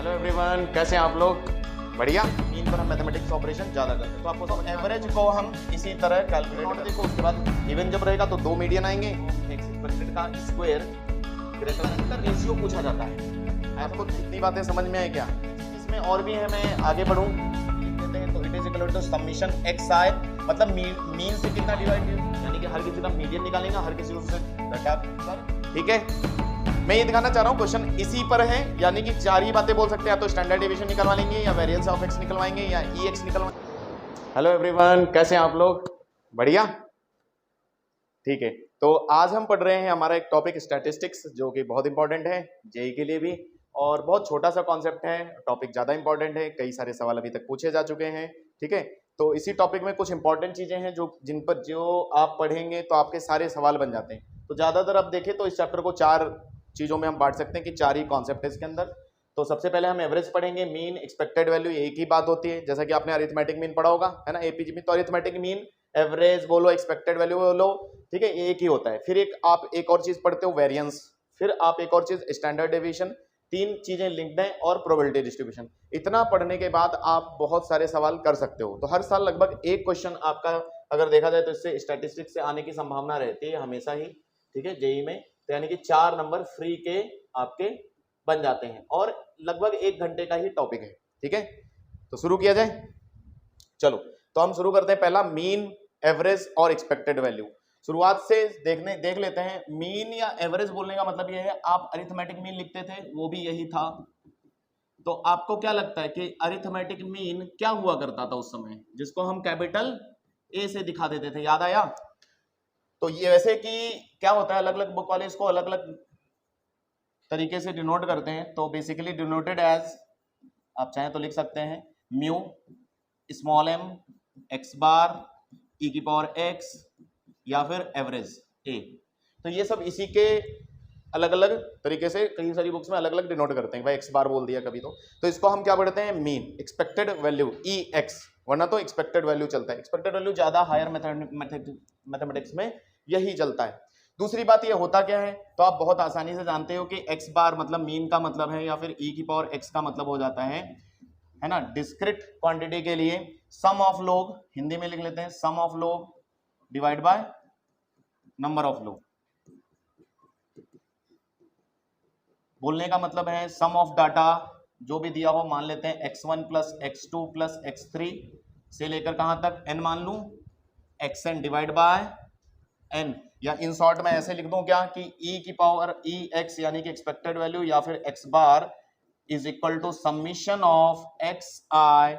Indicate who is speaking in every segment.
Speaker 1: Hello everyone, कैसे हैं आप लोग? बढ़िया। मीन पर हम मैथमेटिक्स ऑपरेशन ज़्यादा करते हैं, तो आपको एवरेज को हम इसी तरह कैलकुलेट देखो। उसके बाद इवन जब रहेगा तो दो मीडियन आएंगे, एक्सपेक्टेड का स्क्वायर ग्रेटर रेशियो पूछा जाता है। आपको इतनी बातें समझ में आए क्या? इसमें और भी है, मैं आगे बढ़ूँ लिख देते हैं। तो it is equal to summation x i, मतलब मीन से कितना डिवाइड, यानी कि हर किसी का मीडियन निकालेंगे, हर किसी को उससे घटा। ठीक है, मैं ये दिखाना चाह रहा हूँ क्वेश्चन इसी पर है, यानी कि चार ही बातें बोल सकते हैं। या तो स्टैंडर्ड डेविएशन निकलवा लेंगे, या वेरिएंस ऑफ एक्स निकलवाएंगे, या ई एक्स निकलवाएंगे। हेलो एवरीवन, कैसे हैं आप लोग? बढ़िया, ठीक है। तो आज हम पढ़ रहे हैं हमारा एक टॉपिक स्टैटिस्टिक्स, जो कि बहुत इंपॉर्टेंट है जेई के लिए भी, और बहुत छोटा सा कॉन्सेप्ट है। टॉपिक ज्यादा इंपॉर्टेंट है, कई सारे सवाल अभी तक पूछे जा चुके हैं। ठीक है, तो इसी टॉपिक में कुछ इंपॉर्टेंट चीजें हैं जो जिन पर जो आप पढ़ेंगे तो आपके सारे सवाल बन जाते हैं। तो ज्यादातर आप देखें तो इस चैप्टर को चार चीजों में हम बांट सकते हैं कि चार ही कॉन्सेप्ट है इसके अंदर। तो सबसे पहले हम एवरेज पढ़ेंगे, मीन, एक्सपेक्टेड वैल्यू, एक ही बात होती है। जैसा कि आपने अरिथमेटिक मीन पढ़ा होगा, है ना, एपीजी में। तो अरिथमेटिक मीन, एवरेज बोलो, एक्सपेक्टेड वैल्यू बोलो, ठीक है, एक ही होता है। फिर आप एक और चीज पढ़ते हो, वेरिएंस। फिर आप एक और चीज स्टैंडर्ड डेविएशन। तीन चीजें लिंक्ड हैं, और प्रोबेबिलिटी डिस्ट्रीब्यूशन। इतना पढ़ने के बाद आप बहुत सारे सवाल कर सकते हो। तो हर साल लगभग एक क्वेश्चन आपका अगर देखा जाए तो इससे स्टैटिस्टिक्स से आने की संभावना रहती है हमेशा ही। ठीक है, जेई में। तो यानी कि 4 नंबर फ्री के आपके बन जाते हैं, और लगभग 1 घंटे का ही टॉपिक है। ठीक है, तो शुरू किया जाए। चलो, तो हम शुरू करते हैं। पहला, मीन, एवरेज और एक्सपेक्टेड वैल्यू। शुरुआत से देख लेते हैं। मीन या एवरेज बोलने का मतलब यह है, आप अरिथमेटिक मीन लिखते थे, वो भी यही था। तो आपको क्या लगता है कि अरिथमेटिक मीन क्या हुआ करता था उस समय, जिसको हम कैपिटल ए से दिखा देते थे? याद आया? तो ये वैसे कि क्या होता है, अलग अलग बुक वाले इसको अलग अलग तरीके से डिनोट करते हैं। तो बेसिकली डिनोटेड एज, आप चाहें तो लिख सकते हैं, म्यू स्मॉल एम एक्स बार ई की पावर एक्स, या फिर एवरेज ए। तो ये सब इसी के अलग अलग तरीके से कई सारी बुक्स में अलग अलग डिनोट करते हैं। भाई एक्स बार बोल दिया कभी तो इसको हम क्या पढ़ते हैं? मीन, एक्सपेक्टेड वैल्यू ई एक्स, वरना तो एक्सपेक्टेड वैल्यू चलता है। एक्सपेक्टेड वैल्यू ज्यादा हायर मैथमेटिक्स में यही चलता है। दूसरी बात ये होता क्या है, तो आप बहुत आसानी से जानते हो कि एक्स बार मतलब मीन का मतलब है, या फिर ई की पावर एक्स का मतलब हो जाता है ना, डिस्क्रिट क्वांटिटी के लिए सम ऑफ लोग, हिंदी में लिख लेते हैं सम ऑफ लोग डिवाइड बाय नंबर ऑफ लोग। बोलने का मतलब है सम ऑफ डाटा जो भी दिया हो, मान लेते हैं x1 plus x2 plus x3 से लेकर कहां तक, n मान लूं, xn डिवाइड बाय n। या इन शॉर्ट में ऐसे लिख दूं क्या कि e की पावर e x, यानी कि एक्सपेक्टेड वैल्यू या फिर x bar is equal to summation of x i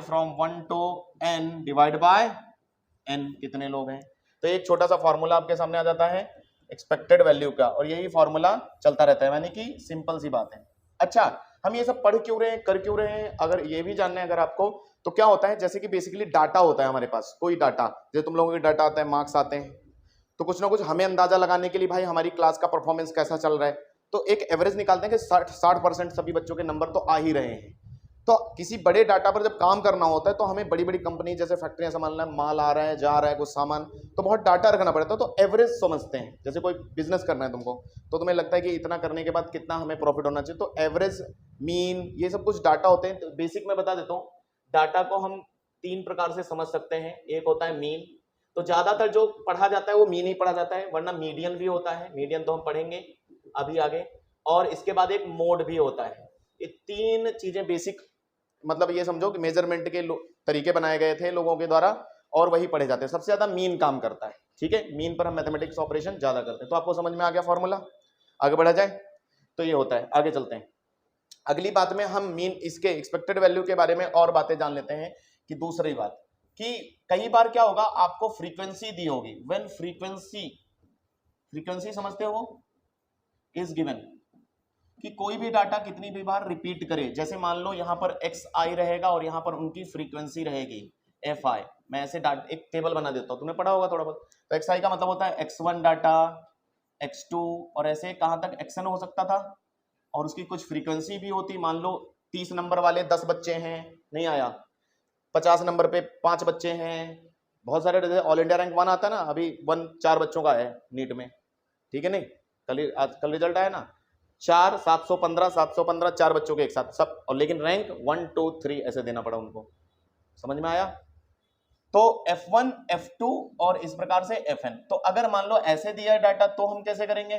Speaker 1: from 1 to n divide by n। कितने लोग हैं? तो एक छोटा सा फॉर्मूला आपके सामने आ जाता है एक्सपेक्टेड वैल्यू का, और यही फॉर्मूला चलता रहता है, यानी कि सिंपल सी बात है। अच्छा, हम ये सब पढ़ क्यों रहे हैं, कर क्यों रहे हैं, अगर ये भी जानना है अगर आपको, तो क्या होता है, जैसे कि बेसिकली डाटा होता है हमारे पास, कोई डाटा, जैसे तुम लोगों के डाटा आता है, मार्क्स आते हैं, तो कुछ ना कुछ हमें अंदाजा लगाने के लिए भाई हमारी क्लास का परफॉर्मेंस कैसा चल रहा है, तो एक एवरेज निकालते हैं कि 60% सभी बच्चों के नंबर तो आ ही रहे हैं। तो किसी बड़े डाटा पर जब काम करना होता है तो हमें बड़ी बड़ी कंपनी जैसे फैक्ट्रियां संभालना है, माल आ रहा है जा रहा है कुछ सामान, तो बहुत डाटा रखना पड़ता है। तो एवरेज समझते हैं, जैसे कोई बिजनेस करना है तुमको, तो तुम्हें लगता है कि इतना करने के बाद कितना हमें प्रॉफिट होना चाहिए, तो एवरेज, मीन, ये सब कुछ डाटा होते हैं। तो बेसिक में बता देता हूँ, डाटा को हम 3 प्रकार से समझ सकते हैं। एक होता है मीन, तो ज्यादातर जो पढ़ा जाता है वो मीन ही पढ़ा जाता है, वरना मीडियन भी होता है, मीडियन तो हम पढ़ेंगे अभी आगे। और इसके बाद एक मोड भी होता है। ये 3 चीजें बेसिक, मतलब ये समझो कि मेजरमेंट के तरीके बनाए गए थे लोगों के द्वारा, और वही पढ़े जाते हैं। सबसे ज्यादा मीन काम करता है। ठीक है, मीन पर हम मैथमेटिक्स ऑपरेशन ज्यादा करते हैं। तो आपको समझ में आ गया फॉर्मूला? आगे बढ़ा जाए, तो ये होता है। आगे चलते हैं, अगली बात में हम मीन, इसके एक्सपेक्टेड वैल्यू के बारे में और बातें जान लेते हैं। कि दूसरी बात कि कई बार क्या होगा, आपको फ्रीक्वेंसी दी होगी, व्हेन फ्रीक्वेंसी समझते हो, इज गिवन कि कोई भी डाटा कितनी भी बार रिपीट करे। जैसे मान लो यहाँ पर एक्स आई रहेगा और यहाँ पर उनकी फ्रीक्वेंसी रहेगी एफ आई। मैं ऐसे एक टेबल बना देता हूँ, तुमने पढ़ा होगा थोड़ा बहुत। तो एक्स आई का मतलब होता है x1 डाटा, x2, और ऐसे कहाँ तक xn हो सकता था, और उसकी कुछ फ्रीक्वेंसी भी होती। मान लो 30 नंबर वाले 10 बच्चे हैं, नहीं आया। 50 नंबर पे 5 बच्चे हैं, बहुत सारे। जैसे ऑल इंडिया रैंक 1 आता है ना, अभी 1 4 बच्चों का है नीट में, ठीक है, नहीं कल रिजल्ट आया ना, 4 715 715 4 बच्चों के एक साथ सब, और लेकिन रैंक 1 2 3 ऐसे देना पड़ा उनको। समझ में आया? तो F1 F2 और इस प्रकार से Fn। तो अगर मान लो ऐसे दिया है डाटा तो हम कैसे करेंगे?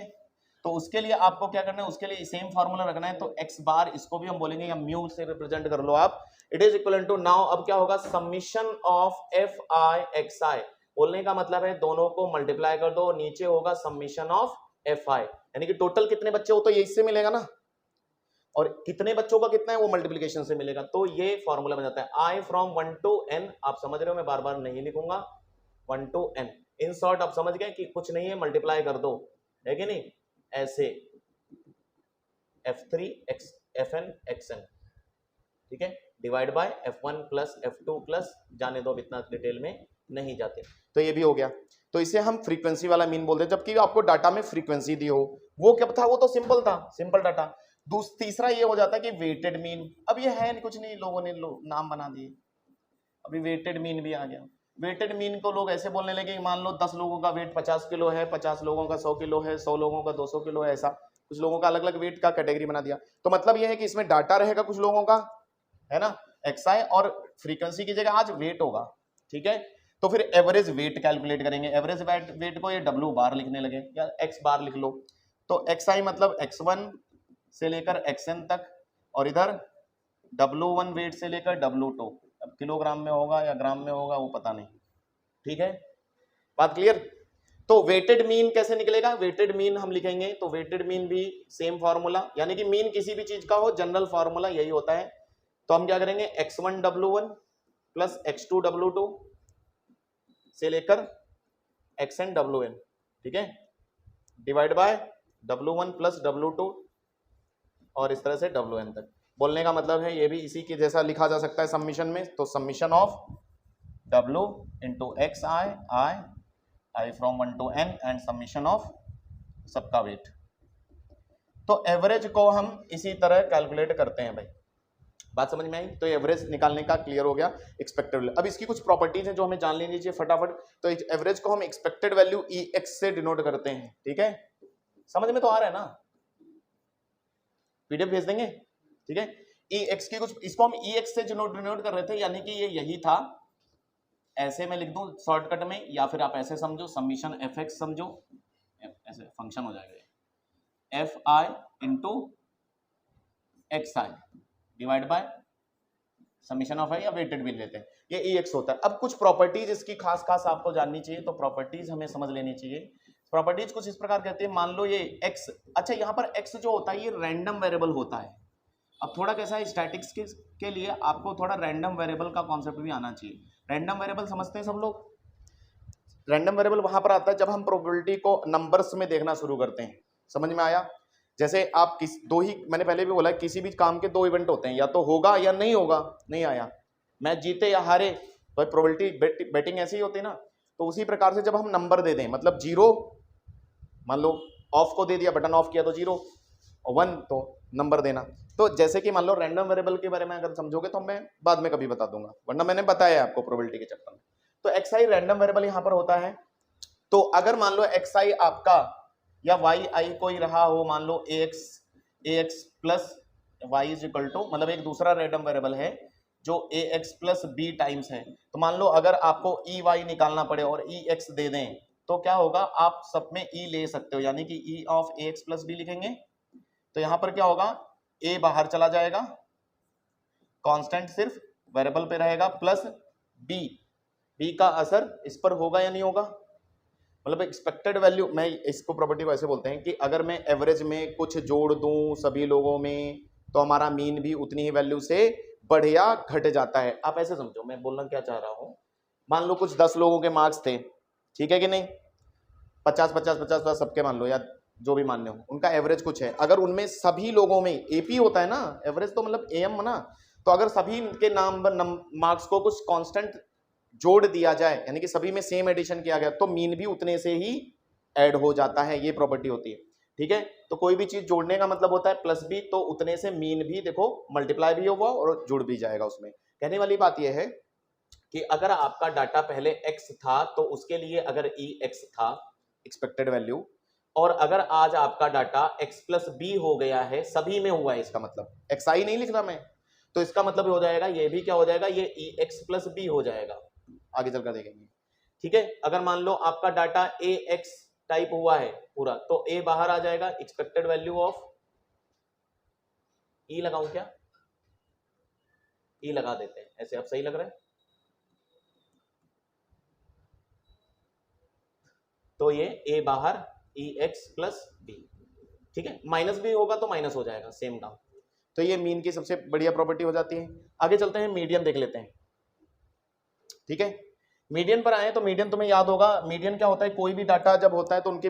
Speaker 1: तो उसके लिए आपको क्या करना है, उसके लिए सेम फार्मूला रखना है। तो x बार इसको भी हम बोलेंगे या म्यू से रिप्रेजेंट कर लो आप, it is equal to, now अब क्या होगा, समीशन ऑफ fi xi। बोलने का मतलब है दोनों को मल्टीप्लाई कर दो, नीचे होगा समीशन ऑफ fi, यानी कि टोटल कितने बच्चे हो तो ये इससे मिलेगा ना, और कितने बच्चों का कितना है वो मल्टीप्लिकेशन से मिलेगा। तो ये फॉर्मूला बन जाता है i फ्रॉम 1 to n। आप समझ रहे हो, मैं बार बार नहीं लिखूंगा, 1 to n। इन शॉर्ट आप समझ गए कि कुछ नहीं है, मल्टीप्लाई कर दो, है कि नहीं, ऐसे f3 fn xn, ठीक है, divide by f1 plus f2 plus, जाने दो, इतना डिटेल में नहीं जाते। तो ये भी हो गया। तो इसे हम फ्रीक्वेंसी वाला मीन बोलते हैं, जबकि आपको डाटा में फ्रीक्वेंसी दी हो, वो क्या था, वो तो सिंपल था, सिंपल डाटा। तीसरा ये हो जाता है कि वेटेड मीन। अब ये है कुछ नहीं, लोगों ने नाम बना दिए, अभी वेटेड मीन भी आ गया। वेटेड मीन को लोग ऐसे बोलने लगे, मान लो 10 लोगों का वेट 50 किलो है, 50 लोगों का 100 किलो है, 100 लोगों का 200 किलो है, ऐसा कुछ लोगों का अलग अलग वेट का कैटेगरी बना दिया। तो मतलब ये है कि इसमें डाटा रहेगा कुछ लोगों का, है ना, एक्सआई, और फ्रीक्वेंसी की जगह आज वेट होगा, ठीक है। तो फिर एवरेज वेट कैलकुलेट करेंगे। एवरेज वेट को ये W बार लिखने लगे या X बार लिख लो। तो XI मतलब X1 से लेकर XN तक, और इधर W1 वेट से लेकर W2, अब किलोग्राम में होगा या ग्राम में होगा वो पता नहीं, ठीक है, बात क्लियर। तो वेटेड मीन कैसे निकलेगा? वेटेड मीन हम लिखेंगे तो वेटेड मीन भी सेम फॉर्मूला, यानी कि मीन किसी भी चीज का हो, जनरल फॉर्मूला यही होता है। तो हम क्या करेंगे, X1 W1 plus X2 W2 से लेकर XN WN, ठीक है, divide by W1 plus W2 और इस तरह से WN तक। बोलने का मतलब है ये भी इसी के जैसा लिखा जा सकता है समीशन में। तो summation of W into x I from 1 to n and summation of सबका वेट। तो एवरेज को हम इसी तरह कैलकुलेट करते हैं भाई, बात समझ में आई? तो एवरेज निकालने का क्लियर हो गया, एक्सपेक्टेड वैल्यू। अब इसकी कुछ प्रॉपर्टीज हैं जो हमें जान लेनी चाहिए फटाफट। तो एवरेज को हम एक्सपेक्टेड वैल्यू EX से डिनोट करते हैं, ठीक है, समझ में तो आ रहा है ना, पीडीएफ भेज देंगे, ठीक है। EX की कुछ, इसको हम EX से डिनोट कर रहे थे, यानी कि ये यही था, ऐसे मैं लिख दूं शॉर्टकट में, या फिर आप ऐसे समझो, समीशन FX समझो, ऐसे फंक्शन हो जाएगा, FI into XI divide by summation of i, या वेटेड भी लेते हैं, ये EX होता है। अब कुछ प्रॉपर्टीज इसकी खास खास आपको जाननी चाहिए, तो प्रॉपर्टीज हमें समझ लेनी चाहिए। प्रॉपर्टीज कुछ इस प्रकार कहते हैं, मान लो ये X, अच्छा यहाँ पर X जो होता है ये रैंडम वेरिएबल होता है। अब थोड़ा कैसा है, स्टैटिक्स के लिए आपको थोड़ा रैंडम वेरिएबल का कॉन्सेप्ट भी आना चाहिए। रैंडम वेरिएबल समझते हैं सब लोग? रैंडम वेरिएबल वहां पर आता है जब हम प्रोबेबिलिटी को नंबर्स में देखना शुरू करते हैं, समझ में आया? जैसे आप दो ही, मैंने पहले भी बोला, किसी भी काम के दो इवेंट होते हैं, या तो होगा या नहीं होगा, नहीं आया, मैच जीते या हारे, तो प्रोबेबिलिटी बेटिंग ऐसी ही होती है ना। तो उसी प्रकार से जब हम नंबर दे दें, मतलब 0 मान लो, ऑफ को दे दिया, बटन ऑफ किया तो 0, और 1 तो नंबर देना। तो जैसे कि मान लो रैंडम वेरिएबल के बारे में अगर समझोगे तो मैं बाद में कभी बता दूंगा, वरना मैंने बताया आपको प्रोबेबिलिटी के चक्कर में। तो XI रैंडम वेरिएबल यहां पर होता है। तो अगर मान लो XI आपका या YI कोई रहा हो, मान लो AX plus Y is equal to, मतलब एक दूसरा रैंडम वेरिएबल है जो AX प्लस B टाइम्स है। तो मान लो अगर आपको EY निकालना पड़े और EX दे दें, तो क्या होगा, आप सब में E ले सकते हो, यानी कि E of AX plus B लिखेंगे। तो यहां पर क्या होगा, A बाहर चला जाएगा, कांस्टेंट सिर्फ वेरिएबल पे रहेगा, प्लस B का असर इस पर होगा या नहीं होगा, मतलब एक्सपेक्टेड वैल्यू। मैं इसको प्रॉपर्टी को ऐसे बोलते हैं कि अगर मैं एवरेज में कुछ जोड़ दूं सभी लोगों में, तो हमारा मीन भी उतनी ही वैल्यू से बढ़ या घट जाता है। आप ऐसे समझो मैं बोलना क्या चाह रहा हूं, मान लो कुछ 10 लोगों के मार्क्स थे, ठीक है कि नहीं, 50 सबके मान लो, या जो भी मानने हो, उनका एवरेज कुछ है। अगर उनमें सभी लोगों में AP होता है ना, एवरेज तो मतलब AM ना, तो अगर सभी के मार्क्स को कुछ कांस्टेंट जोड़ दिया जाए, यानी कि सभी में सेम एडिशन किया गया, तो मीन भी उतने से ही ऐड हो जाता है, ये प्रॉपर्टी होती है, ठीक है। तो कोई भी चीज जोड़ने का मतलब होता है प्लस B, तो उतने से मीन भी देखो मल्टीप्लाई भी होगा और जुड़ भी जाएगा उसमें। कहने वाली बात यह है कि अगर आपका डाटा पहले X था, तो उसके लिए अगर EX था एक्सपेक्टेड वैल्यू, और अगर आज आपका डाटा x+b हो गया है, सभी में हुआ है, इसका मतलब xi नहीं लिख रहा मैं, तो इसका मतलब हो जाएगा ये भी क्या हो जाएगा, ये x+b हो जाएगा, आगे चलकर देखेंगे। ठीक है, अगर मान लो आपका डाटा ax टाइप हुआ है पूरा, तो a बाहर आ जाएगा, एक्सपेक्टेड वैल्यू ऑफ e लगाऊं क्या, e लगा देते हैं, ऐसे अब सही लग रहा है। तो ये a बाहर ex+b, ठीक है, माइनस भी होगा तो माइनस हो जाएगा, सेम काम। तो ये मीन की सबसे बढ़िया प्रॉपर्टी हो जाती है। आगे चलते हैं, मीडियन देख लेते हैं। ठीक है, मीडियन पर आए तो मीडियन तुम्हें याद होगा, मीडियन क्या होता है, कोई भी डाटा जब होता है तो उनके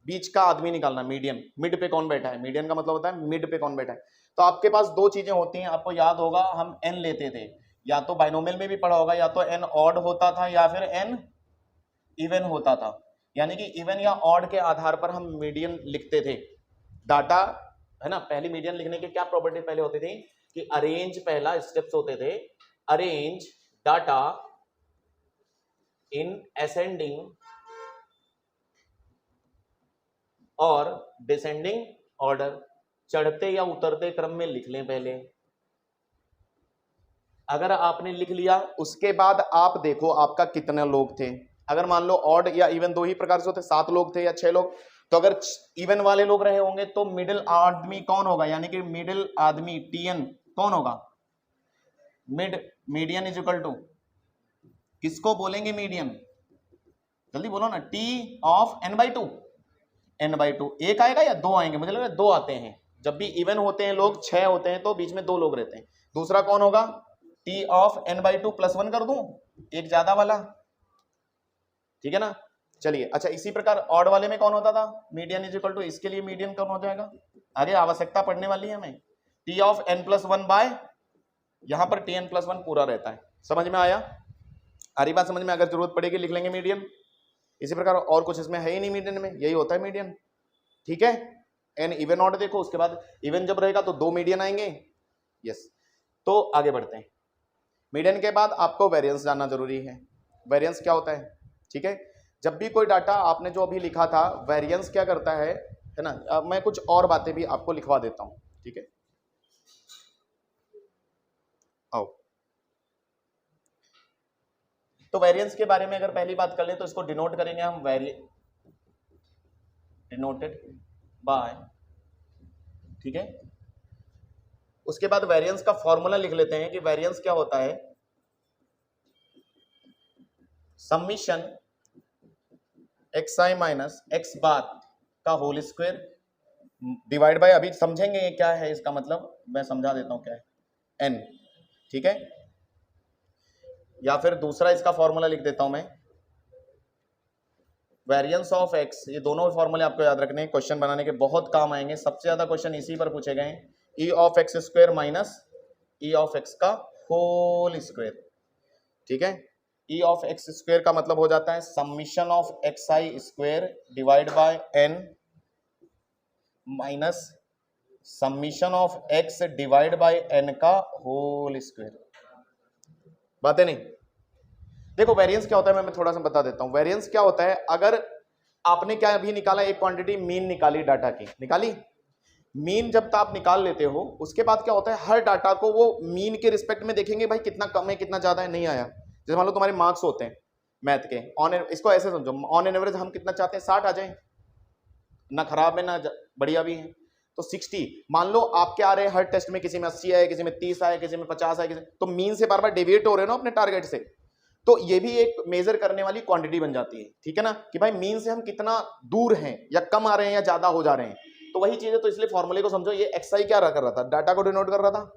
Speaker 1: बीच का आदमी निकालना, मीडियन, मिड पे कौन बैठा है, मीडियन का मतलब होता है मिड पे कौन बैठा है। तो आपके पास दो चीजें होती हैं, आपको याद होगा, हम n लेते थे, या तो बाइनोमियल में भी पढ़ा होगा, या तो n ऑड होता था या फिर n इवन होता था, यानी कि इवन या ऑड के आधार पर हम मीडियन लिखते थे डाटा, है ना। पहले मीडियन लिखने की क्या प्रॉपर्टी पहले होती थी कि अरेंज, पहला स्टेप्स होते थे, अरेंज डाटा इन असेंडिंग और डिसेंडिंग ऑर्डर, चढ़ते या उतरते क्रम में लिख लें पहले। अगर आपने लिख लिया, उसके बाद आप देखो आपका कितने लोग थे। अगर मान लो ऑड या इवन दो ही प्रकार से होते, 7 लोग थे या 6 लोग, तो अगर इवन वाले लोग रहे होंगे तो मिडिल आदमी कौन होगा, यानी कि मिडिल आदमी टीएन कौन होगा, मीडियन इज इक्वल टू, किसको बोलेंगे मीडियन, जल्दी बोलो ना, टी ऑफ n/2, n/2 एक आएगा या दो आएंगे, मुझे लग रहा है 2 आते हैं, जब भी इवन होते हैं लोग 6 होते हैं तो बीच में 2 लोग रहते हैं। दूसरा कौन होगा, टी ऑफ n/2 +1 कर दूं, एक ज्यादा वाला, ठीक है ना। चलिए, अच्छा इसी प्रकार ऑड वाले में कौन होता था, मीडियन इज इक्वल टू, इसके लिए मीडियन कौन हो जाएगा, आगे आवश्यकता पड़ने वाली है हमें, टी ऑफ n+1 बाय, यहां पर tn+1 पूरा रहता है। समझ में आया, आ रही बात समझ में, अगर जरूरत पड़ेगी लिख लेंगे मीडियन। इसी प्रकार और कुछ इसमें है ही नहीं मीडियन में, यही होता है मीडियन। ठीक है, एन इवन ऑड देखो, उसके बाद इवन जब रहेगा तो 2 मीडियन आएंगे। यस, तो आगे बढ़ते हैं। मीडियन के बाद आपको वेरिएंस जानना जरूरी है। वेरिएंस क्या होता है, ठीक है, जब भी कोई डाटा आपने जो अभी लिखा था, वेरिएंस क्या करता है ना। अब मैं कुछ और बातें भी आपको लिखवा देता हूं, ठीक है, आओ। तो वेरिएंस के बारे में अगर पहली बात कर लें तो इसको डिनोट करेंगे हम, डिनोटेड बाय, ठीक है। उसके बाद वेरिएंस का फॉर्मूला लिख लेते हैं कि वेरिएंस क्या होता है, समीशन xi माइनस x बार का होल स्क्वायर डिवाइड बाय, अभी समझेंगे ये क्या है, इसका मतलब मैं समझा देता हूं क्या है, n, ठीक है। या फिर दूसरा इसका फॉर्मूला लिख देता हूं मैं, वेरिएंस ऑफ x, ये दोनों फॉर्मूले आपको याद रखने, क्वेश्चन बनाने के बहुत काम आएंगे, सबसे ज्यादा क्वेश्चन इसी पर पूछे गए, e of x square minus e of x का होल स्क्वायर, ठीक है। e ऑफ x स्क्वायर का मतलब हो जाता है summation of xi square divide by n minus summation of x divide by n का होल स्क्वायर। बातें नहीं, देखो वेरिएंस क्या होता है, मैं थोड़ा सा बता देता हूं। वेरिएंस क्या होता है, अगर आपने क्या अभी निकाला, एक क्वांटिटी मीन निकाली, डाटा की निकाली, मीन जब तक आप निकाल लेते हो, उसके बाद क्या होता है, हर डाटा को वो मीन के रिस्पेक्ट में देखेंगे, भाई कितना कम है कितना ज्यादा है, नहीं आया। जैसे मान लो तुम्हारे मार्क्स होते हैं मैथ के, ऑन, इसको ऐसे समझो, ऑन एन एवरेज हम कितना चाहते हैं, 60 आ जाए, ना खराब है ना बढ़िया भी है, तो 60 मान लो आपके आ रहे हैं हर टेस्ट में, किसी में 80 आए, किसी में 30 आए, किसी में 50 आए, तो मीन से बार बार डेविएट हो रहे हो ना अपने टारगेट से, तो ये भी एक मेजर करने वाली क्वांटिटी बन जाती है, ठीक है ना, कि भाई मीन से हम कितना दूर हैं, या कम आ रहे हैं या ज्यादा हो जा रहे हैं, तो वही चीज है। तो इसलिए फॉर्मूले को समझो, ये xi क्या कर रहा था, डाटा को डिनोट कर रहा था,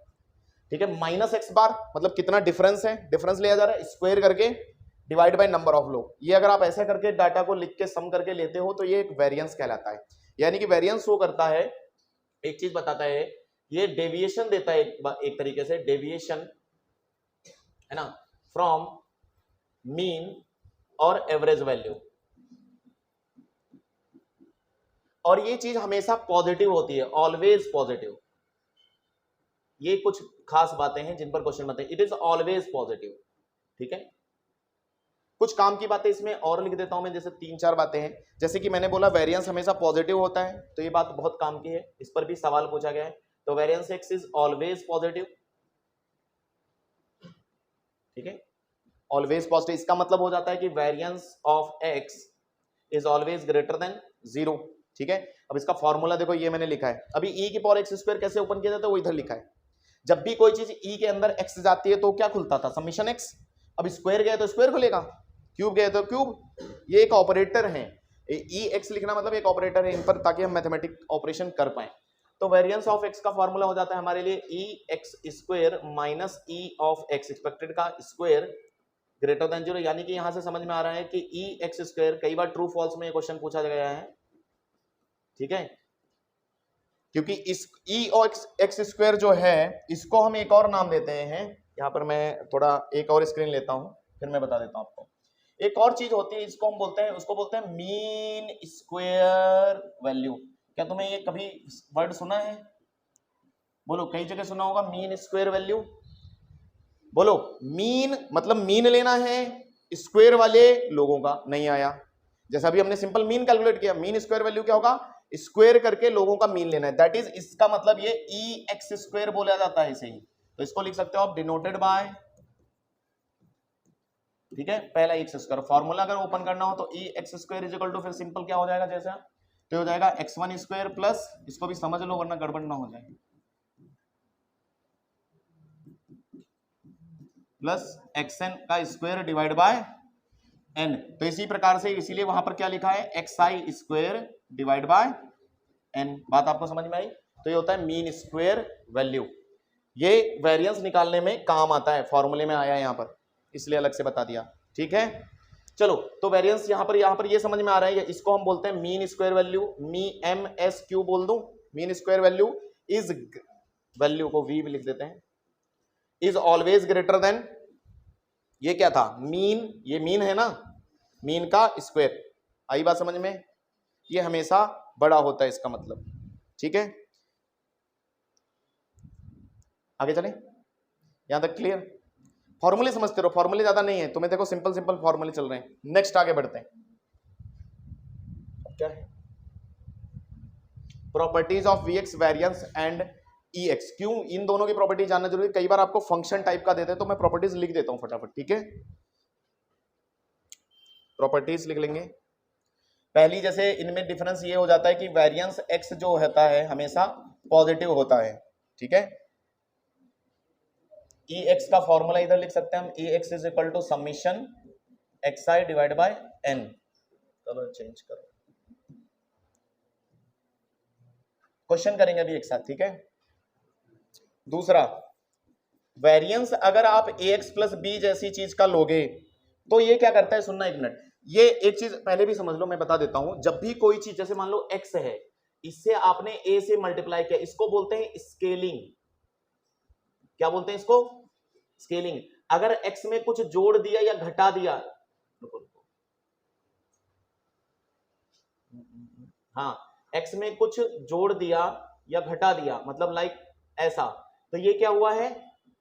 Speaker 1: ठीक है, माइनस x बार मतलब कितना डिफरेंस है, डिफरेंस लिया जा रहा है, स्क्वायर करके डिवाइड बाय नंबर ऑफ लोग। ये अगर आप ऐसे करके डाटा को लिख के सम करके लेते हो तो ये एक वेरिएंस कहलाता है। यानी कि वेरिएंस वो करता है, एक चीज बताता है, ये डेविएशन देता है, एक तरीके से डेविएशन, है ना, फ्रॉम मीन और एवरेज वैल्यू, और ये चीज हमेशा पॉजिटिव होती है, ऑलवेज पॉजिटिव। ये कुछ खास बातें हैं जिन पर क्वेश्चन बनते हैं, इट इज ऑलवेज पॉजिटिव, ठीक है। कुछ काम की बातें इसमें और लिख देता हूं मैं, जैसे 3-4 बातें हैं। जैसे कि मैंने बोला वेरिएंस हमेशा पॉजिटिव होता है, तो ये बात बहुत काम की है, इस पर भी सवाल पूछा गया है। तो variance x is always positive, ठीक है, ऑलवेज पॉजिटिव। इसका मतलब हो जाता है कि variance of x is always greater than 0, ठीक है। अब इसका फॉर्मूला देखो, ये मैंने लिखा है। अभी e की पावर एक्स स्क्वायर कैसे ओपन किया जाता है वो इधर लिखा है। जब भी कोई चीज e के अंदर x जाती है तो क्या खुलता था, समीशन x। अब स्क्वायर गया तो स्क्वायर खुलेगा, क्यूब गया तो क्यूब। ये एक ऑपरेटर है, ई एक्स लिखना मतलब एक ऑपरेटर है इन पर, ताकि हम मैथमेटिक ऑपरेशन कर पाए। तो वेरिएंस ऑफ एक्स का फॉर्मूला हो जाता है हमारे लिए E x square minus E of x, expected का स्क्वायर ग्रेटर देन 0। यानी कि यहां से समझ में आ रहा है कि ई एक्स स्क्वायर, कई बार ट्रू फॉल्स में ये क्वेश्चन पूछा गया है, ठीक है, क्योंकि इस ई एक्स स्क्वायर जो है इसको हम एक और नाम देते हैं। यहां पर मैं थोड़ा एक और स्क्रीन लेता हूं, फिर मैं बता देता हूं आपको। एक और चीज होती है, इसको हम बोलते हैं, उसको बोलते हैं मीन स्क्वायर वैल्यू। क्या तुमने ये कभी वर्ड सुना है? बोलो, कई जगह सुना होगा मीन स्क्वायर वैल्यू। बोलो, मीन मतलब मीन लेना है स्क्वायर वाले लोगों का, नहीं आया। जैसा अभी हमने सिंपल मीन कैलकुलेट किया, मीन स्क्वायर वैल्यू क्या होगा, स्क्वायर करके लोगों का मीन लेना है। दैट इज, इसका मतलब ये ई एक्स स्क्वायर बोला जाता है इसे ही। तो इसको लिख सकते हो आप डिनोटेड बाय, ठीक है, पहला एक्स स्क्वायर। फॉर्मूला अगर ओपन करना हो तो E x square is equal to, फिर सिंपल क्या हो जाएगा जैसा, तो हो जाएगा x1 स्क्वायर प्लस, इसको भी समझ लो वरना गड़बड़ ना हो जाए, प्लस xn का स्क्वायर डिवाइड बाय n। तो इसी प्रकार से, इसीलिए वहां पर क्या लिखा है, xi square divide by n। बात आपको समझ में आई? तो ये होता है मीन स्क्वायर वैल्यू। ये वेरिएंस निकालने में काम आता है, फॉर्मूले में आया है यहां पर, इसलिए अलग से बता दिया, ठीक है। चलो, तो वेरिएंस यहां पर ये समझ में आ रहा है, इसको हम बोलते हैं mean square value. M S Q बोल दूं, mean square value is, value को वी भी लिख देते हैं, इज ऑलवेज ग्रेटर देन, ये क्या था, मीन, ये मीन है ना, मीन का स्क्वायर। आई बात समझ में? ये हमेशा बड़ा होता है इसका मतलब, ठीक है। आगे चले, यहां तक क्लियर? फॉर्मूले समझते रहो, फॉर्मूले ज्यादा नहीं है तुम्हें, देखो सिंपल सिंपल फॉर्मूले चल रहे हैं। नेक्स्ट आगे बढ़ते हैं, क्या है, properties of V X variance and E X. क्यों इन दोनों की प्रॉपर्टी जानना जरूरी है? कई बार आपको फंक्शन टाइप का देते हैं तो मैं प्रॉपर्टीज लिख देता हूं फटाफट, ठीक है। प्रॉपर्टीज लिख लेंगे। पहली, जैसे इनमें डिफरेंस ये हो जाता है कि वेरिएंस एक्स जो होता है हमेशा पॉजिटिव होता है, ठीक है। ई एक्स का फॉर्मूला इधर लिख सकते हैं हम, E x is equal to summation x i divide by n. चलो चेंज करो, क्वेश्चन करेंगे अभी एक साथ, ठीक है। दूसरा, वेरिएंस अगर आप ए एक्स प्लस बी जैसी चीज का लोगे तो ये क्या करता है, सुनना एक मिनट, ये एक चीज पहले भी समझ लो, मैं बता देता हूं। जब भी कोई चीज, जैसे मान लो एक्स है, इससे आपने ए से मल्टीप्लाई किया, इसको बोलते हैं स्केलिंग। क्या बोलते हैं इसको? स्केलिंग। अगर एक्स में कुछ जोड़ दिया या घटा दिया, हाँ, एक्स में कुछ जोड़ दिया या घटा दिया, मतलब लाइक ऐसा, तो ये क्या हुआ है,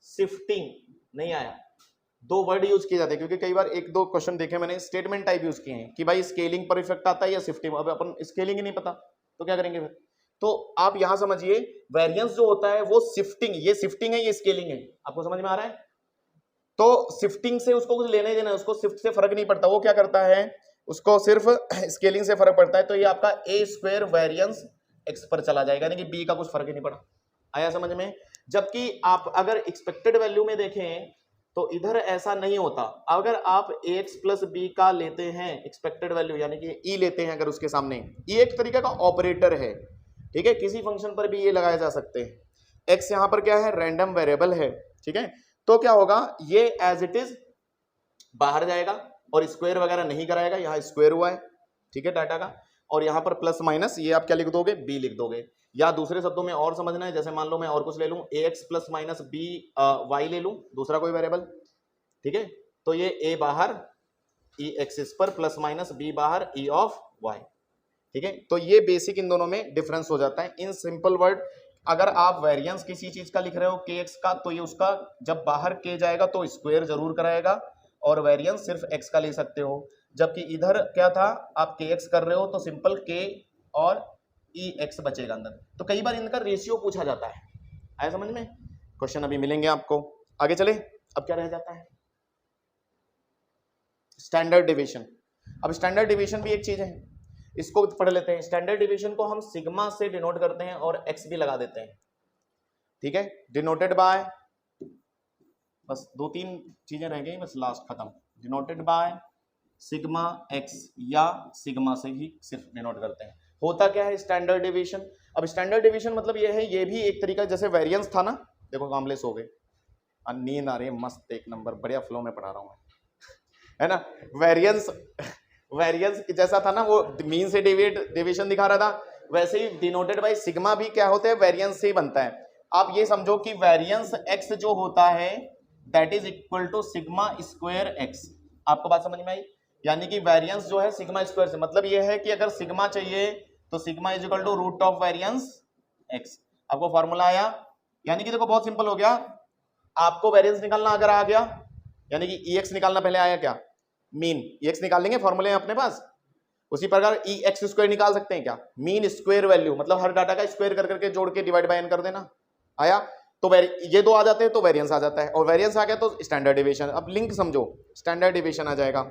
Speaker 1: शिफ्टिंग। नहीं आया, दो वर्ड यूज किए जाते हैं, क्योंकि कई बार एक दो क्वेश्चन देखे मैंने, स्टेटमेंट टाइप यूज किए हैं कि भाई स्केलिंग पर इफेक्ट आता है या शिफ्टिंग। अब अपन स्केलिंग ही नहीं पता तो क्या करेंगे फिर? तो आप यहां समझिए, वेरिएंस जो होता है वो शिफ्टिंग, ये शिफ्टिंग है, ये स्केलिंग है, आपको समझ में आ रहा है? तो शिफ्टिंग से उसको कुछ लेना ही देना है, उसको शिफ्ट से फर्क नहीं पड़ता। वो क्या करता है, उसको सिर्फ स्केलिंग से फर्क पड़ता है। तो ये आपका ए स्क्वायर वेरिएंस एक्स पर चला जाएगा, यानी कि बी का कुछ फर्क ही नहीं पड़ा। आया समझ में? जबकि आप अगर एक्सपेक्टेड वैल्यू में देखें तो इधर ऐसा नहीं होता। अगर आप ax प्लस बी का लेते हैं एक्सपेक्टेड वैल्यू, यानी कि e लेते हैं अगर उसके सामने, e एक तरीके का ऑपरेटर है, ठीक है, किसी फंक्शन पर भी ये लगाए जा सकते हैं। x यहां पर क्या है, रैंडम वेरिएबल है, ठीक है। तो क्या होगा, ये एज इट इज बाहर जाएगा और स्क्वायर वगैरह नहीं कराएगा, यहाँ स्क्वायर हुआ है, ठीक है, डाटा का। और यहाँ पर प्लस माइनस, ये आप क्या लिख दोगे, b लिख दोगे। या दूसरे शब्दों में और समझना है, जैसे मान लो मैं और कुछ ले लूं, ax plus minus B Y ले लूं, दूसरा कोई वेरिएबल, ठीक है। तो ये a बाहर e एक्सिस पर प्लस माइनस b बाहर e ऑफ y, ठीक है। तो ये बेसिक इन दोनों में डिफरेंस हो जाता है। इन सिंपल वर्ड, अगर आप वेरिएंस किसी चीज का लिख रहे हो kx का, तो ये उसका जब बाहर k जाएगा तो स्क्वायर जरूर कराएगा, और वेरिएंस सिर्फ x का ले सकते हो, जबकि इधर क्या था, आप kx कर रहे हो तो सिंपल k और ex बचेगा अंदर। तो कई बार इनका रेशियो पूछा जाता है, आया समझ में? क्वेश्चन अभी मिलेंगे आपको। आगे चले, अब क्या रह जाता है, स्टैंडर्ड डिवीजन। अब स्टैंडर्ड डिवीजन भी एक चीज है, इसको पढ़ लेते हैं। स्टैंडर्ड डिवीजन को हम सिग्मा से डिनोट करते हैं और x भी लगा देते हैं, ठीक है, डिनोटेड बाय, बस 2-3 चीजें रह गई, बस लास्ट खत्म, डिनोटेड बाय सिग्मा x या सिग्मा से ही सिर्फ डिनोट करते हैं। होता क्या है स्टैंडर्ड डिवीजन? अब स्टैंडर्ड डिवीजन मतलब ये है, ये भी एक तरीका, जैसे वेरिएंस था ना, देखो कामले सो गए, नींद आ रही है मस्त, एक नंबर, बढ़िया फ्लो में पढ़ा रहा हूँ है ना। वेरिएंस जैसा था ना, वो मीन से डिवीजन दिखा रहा था, वैसे ही डिनोटेड बाय सिग्मा भी क्या होता है, वेरिएंस से ही बनता है। आप ये समझो कि वेरिएंस x जो होता है that is equal to sigma square x। आपको बात समझ में आई? यानी कि वेरिएंस जो है सिग्मा स्क्वायर से, मतलब ये है कि अगर सिग्मा चाहिए तो sigma is equal to root of variance x। आपको फॉर्मूला आया, यानी कि देखो बहुत सिंपल हो गया, आपको वेरिएंस निकालना अगर आ गया, यानी कि ex निकालना पहले आया क्या, मीन, ex निकाल लेंगे, फॉर्मूले हैं अपने पास। उसी प्रकार ex स्क्वायर निकाल सकते हैं क्या, मीन स्क्वायर वैल्यू, मतलब हर डाटा का स्क्वायर कर करके जोड़ के डिवाइड बाय n कर देना, आया तो ये दो आ जाते हैं तो वेरिएंस आ जाता है, और वेरिएंस आ गया तो स्टैंडर्ड डिवीजन। अब लिंक समझो, स्टैंडर्ड डिवीजन आ जाएगा,